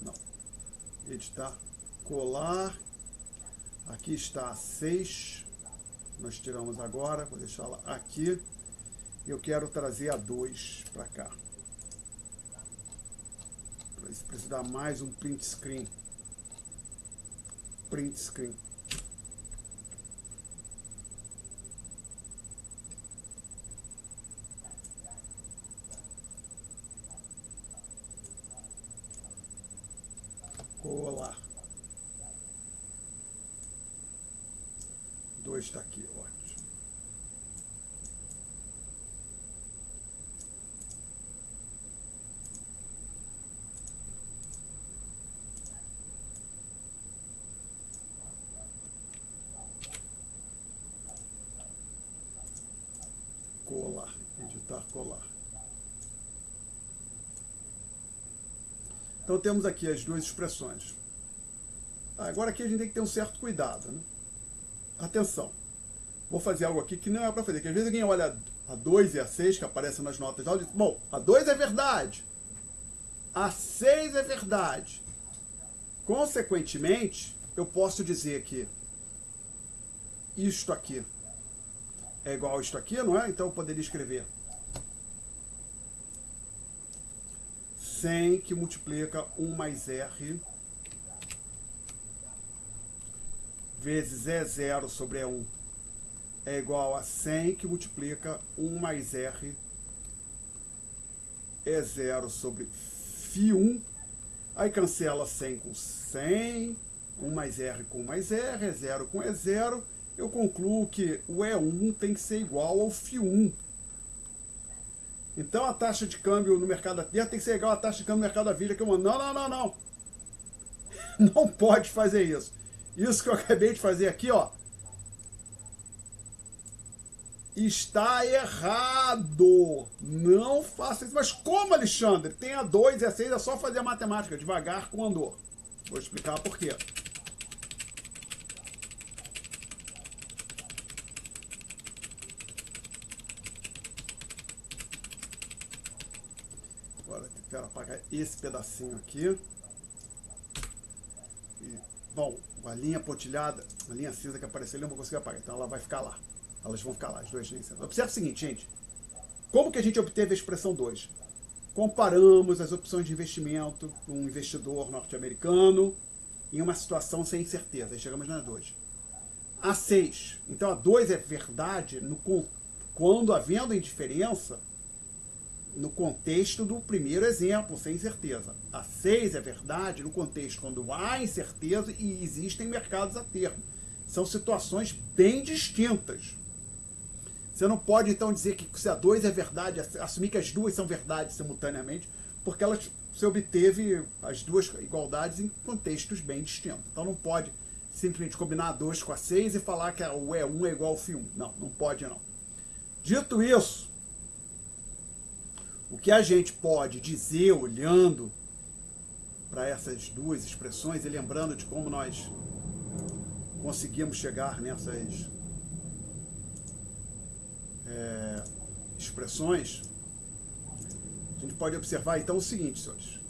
Não. Editar. Colar. Aqui está a 6. Nós tiramos agora. Vou deixá-la aqui. Eu quero trazer a 2 para cá. Para isso precisa dar mais um print screen. Print screen. Colar. 2 está aqui, ótimo. Colar, editar, colar. Então temos aqui as duas expressões. Agora aqui a gente tem que ter um certo cuidado, né? Atenção, vou fazer algo aqui que não é para fazer, que às vezes alguém olha a 2 e a 6 que aparecem nas notas de aula e diz, bom, a 2 é verdade, a 6 é verdade. Consequentemente, eu posso dizer que isto aqui é igual a isto aqui, não é? Então eu poderia escrever 100 que multiplica 1 mais R vezes E0 sobre E1 é igual a 100 que multiplica 1 mais R E0 sobre Φ1. Aí cancela 100 com 100, 1 mais R com 1 mais R, E0 com E0. Eu concluo que o E1 tem que ser igual ao Φ1. Então a taxa de câmbio no mercado da terra tem que ser igual à taxa de câmbio no mercado da vida, que eu mando. Não, não, não, não. Não pode fazer isso. Isso que eu acabei de fazer aqui, ó, está errado. Não faça isso. Mas como, Alexandre? Tem a 2 e a 6, é só fazer a matemática devagar com o andor. Vou explicar por quê. Agora eu quero apagar esse pedacinho aqui. E, bom, a linha pontilhada, a linha cinza que apareceu ali, eu não vou conseguir apagar. Então ela vai ficar lá. Elas vão ficar lá, as duas linhas. Observe o seguinte, gente. Como que a gente obteve a expressão 2? Comparamos as opções de investimento de um investidor norte-americano em uma situação sem certeza. Aí chegamos na 2. A 6. Então a 2 é verdade quando havendo indiferença no contexto do primeiro exemplo, sem certeza. A 6 é verdade no contexto quando há incerteza e existem mercados a termo. São situações bem distintas. Você não pode, então, dizer que se a 2 é verdade, assumir que as duas são verdades simultaneamente, porque você obteve as duas igualdades em contextos bem distintos. Então não pode simplesmente combinar a 2 com a 6 e falar que o E1 é igual ao Φ1. Não, não pode não. Dito isso, o que a gente pode dizer olhando para essas duas expressões e lembrando de como nós conseguimos chegar nessas expressões, a gente pode observar então o seguinte, senhores.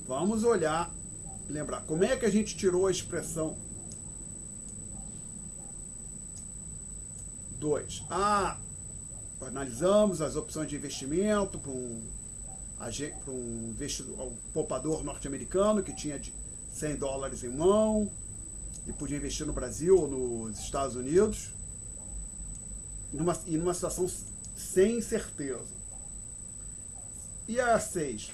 Vamos olhar, lembrar, como é que a gente tirou a expressão 2? Ah, analisamos as opções de investimento para um poupador norte-americano que tinha de $100 em mão e podia investir no Brasil ou nos Estados Unidos, numa situação sem certeza. E a 6,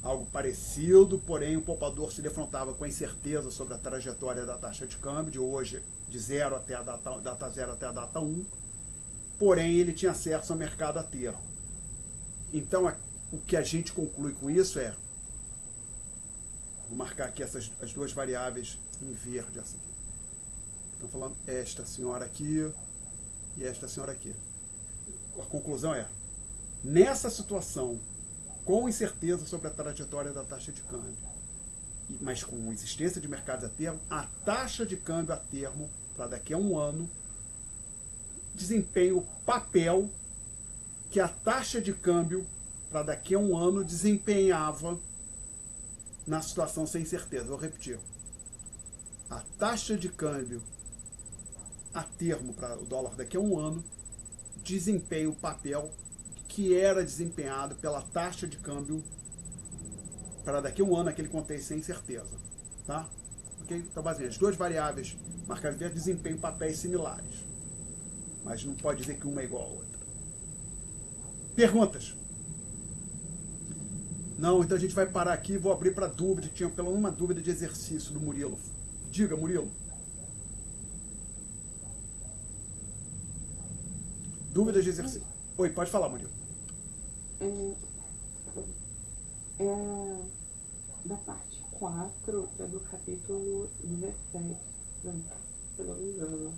algo parecido, porém o poupador se defrontava com a incerteza sobre a trajetória da taxa de câmbio, de hoje, de 0 até a data 0 até a data 1, porém ele tinha acesso ao mercado a termo. Então, o que a gente conclui com isso é, vou marcar aqui as duas variáveis em verde. Essa aqui. Estão falando esta senhora aqui e esta senhora aqui. A conclusão é, nessa situação, com incerteza sobre a trajetória da taxa de câmbio, mas com existência de mercados a termo, a taxa de câmbio a termo, para daqui a um ano, desempenha o papel que a taxa de câmbio, para daqui a um ano, desempenhava na situação sem certeza. Vou repetir. A taxa de câmbio a termo para o dólar daqui a um ano desempenha o papel que era desempenhado pela taxa de câmbio para daqui a um ano, aquele contexto sem certeza. Tá? Ok? Então, basicamente, as duas variáveis marcadas verde desempenham papéis similares. Mas não pode dizer que uma é igual à outra. Perguntas? Não, então a gente vai parar aqui e vou abrir para dúvida. Tinha pelo menos uma dúvida de exercício do Murilo. Diga, Murilo. Dúvidas de exercício. Oi, pode falar, Murilo. Da parte 4 do capítulo 17. Não, se eu não me engano.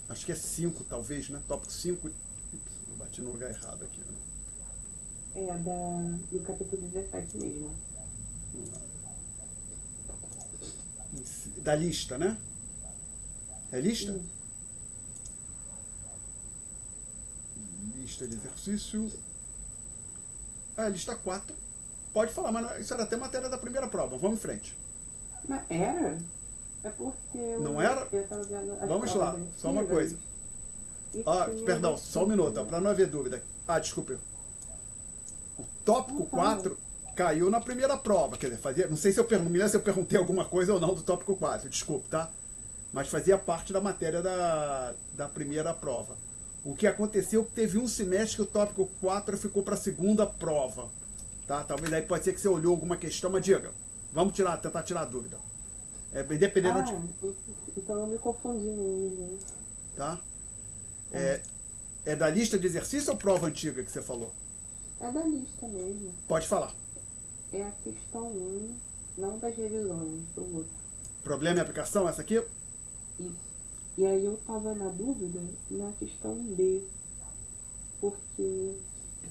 Acho que é 5, talvez, né? Tópico 5. Eu bati no lugar errado aqui. Né? Do capítulo 17 mesmo. Da lista, né? É lista? Lista de exercício. Lista 4. Pode falar, mas isso era até matéria da primeira prova. Vamos em frente. Mas era? É porque não era? Eu tava vendo as Vamos lá, só uma coisa. Perdão, só um minuto, para não haver dúvida. Desculpe. O tópico 4 caiu na primeira prova. Quer dizer, não sei se eu perguntei alguma coisa ou não do tópico 4, desculpe, tá? Mas fazia parte da matéria da primeira prova. O que aconteceu é que teve um semestre que o tópico 4 ficou para a segunda prova. Tá? Talvez aí pode ser que você olhou alguma questão, mas diga. Vamos tentar tirar a dúvida. Independente de... Então eu me confundi mesmo. Tá? É da lista de exercício ou prova antiga que você falou? É da lista mesmo. Pode falar. É a questão 1, não das revisões, do outro. Problema e aplicação, essa aqui? Isso. E aí eu tava na dúvida na questão B, porque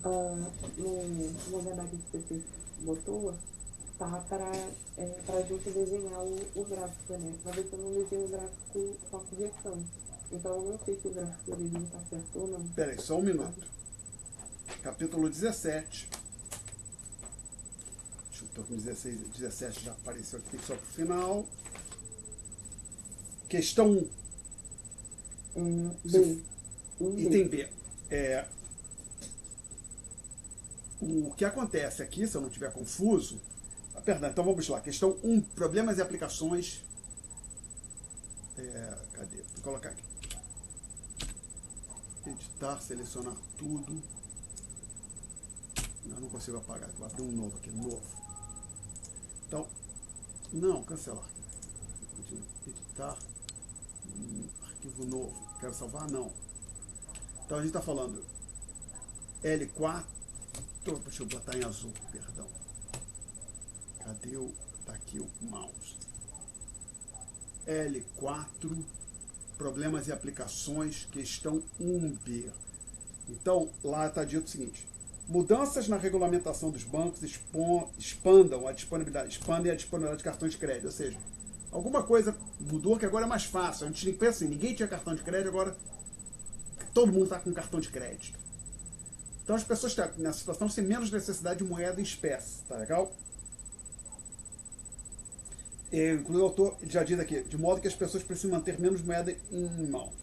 no gabinete que você botou, tá para a gente desenhar o gráfico, né? Mas eu não desenho o gráfico com a correção. Então eu não sei se o gráfico dele está certo ou não. Peraí, só um minuto. Capítulo 17. Deixa eu estou com 17 já apareceu aqui, só para o final. Questão 1. B. Item B. O que acontece aqui, se eu não estiver confuso... Perdão, então vamos lá. Questão 1, problemas e aplicações. Cadê? Vou colocar aqui. Editar, selecionar tudo. Não consigo apagar. Vou abrir um novo aqui, novo. Então, não, cancelar. Editar, arquivo novo. Quero salvar? Não. Então a gente está falando L4. Deixa eu botar em azul, perdão. Cadê o... Tá aqui o mouse. L4, problemas e aplicações, questão 1B. Então, lá está dito o seguinte: mudanças na regulamentação dos bancos expandem a disponibilidade de cartões de crédito. Ou seja, alguma coisa mudou que agora é mais fácil. A gente pensa assim, ninguém tinha cartão de crédito, agora todo mundo está com cartão de crédito. Então as pessoas estão nessa situação sem menos necessidade de moeda em espécie. Tá legal? Inclusive o autor já diz aqui, de modo que as pessoas precisam manter menos moeda em mãos.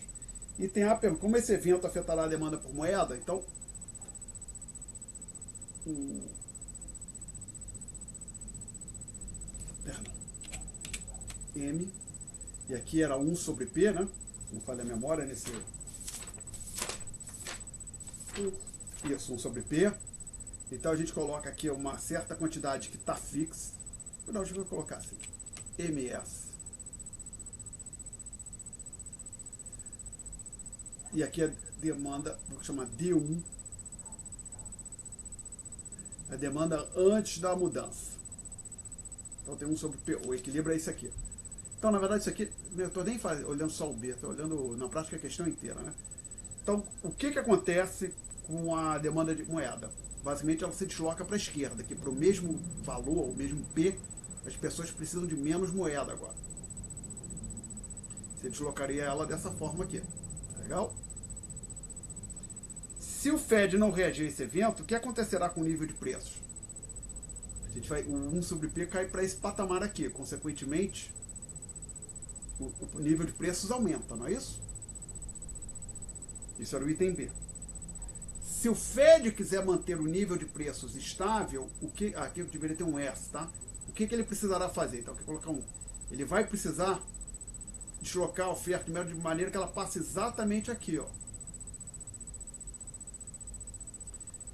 E tem a pergunta, como esse evento afetará a demanda por moeda? Então, perdão, M, e aqui era 1 sobre P, né? Não falha a memória nesse... Isso, 1 sobre P. Então a gente coloca aqui uma certa quantidade que está fixa. Não, deixa eu colocar assim, MS. E aqui a demanda, vou chamar D1, a demanda antes da mudança. Então tem 1 sobre P, o equilíbrio é isso aqui. Então, na verdade, isso aqui, eu estou nem olhando só o B, estou olhando na prática a questão inteira, né? Então, o que acontece com a demanda de moeda? Basicamente, ela se desloca para a esquerda, que para o mesmo valor, o mesmo P, as pessoas precisam de menos moeda agora. Você deslocaria ela dessa forma aqui. Legal? Se o Fed não reagir a esse evento, o que acontecerá com o nível de preços? A gente vai, o 1 sobre P cai para esse patamar aqui. Consequentemente, o nível de preços aumenta, não é isso? Isso era o item B. Se o Fed quiser manter o nível de preços estável, aqui eu deveria ter um S, tá? O que ele precisará fazer? Então, eu vou colocar um. Ele vai precisar deslocar a oferta de maneira que ela passe exatamente aqui, ó.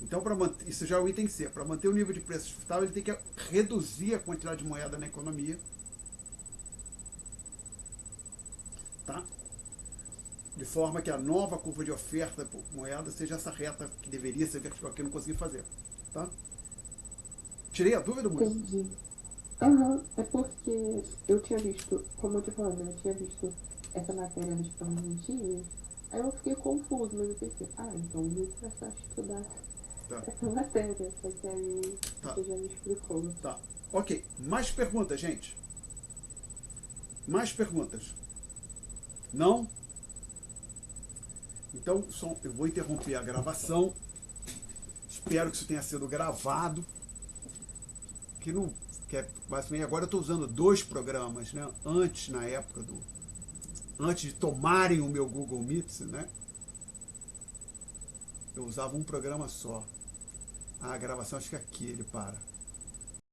Então, isso já é o item C. Para manter o nível de preços estável, ele tem que reduzir a quantidade de moeda na economia. Tá? De forma que a nova curva de oferta por moeda seja essa reta que deveria ser vertical, que eu não consegui fazer. Tá? Tirei a dúvida, Murilo? Entendi. Aham, é porque eu tinha visto, como eu te falando, eu tinha visto essa matéria nos pãozinhos, aí eu fiquei confuso, mas eu pensei, então eu vou começar a estudar essa matéria, só que aí você já me explicou. Tá, ok. Mais perguntas, gente? Mais perguntas? Não? Então, eu vou interromper a gravação. Espero que isso tenha sido gravado. Basicamente, agora eu estou usando 2 programas, né? Antes, na época antes de tomarem o meu Google Meet, né? Eu usava um programa só. A gravação, acho que aqui ele para.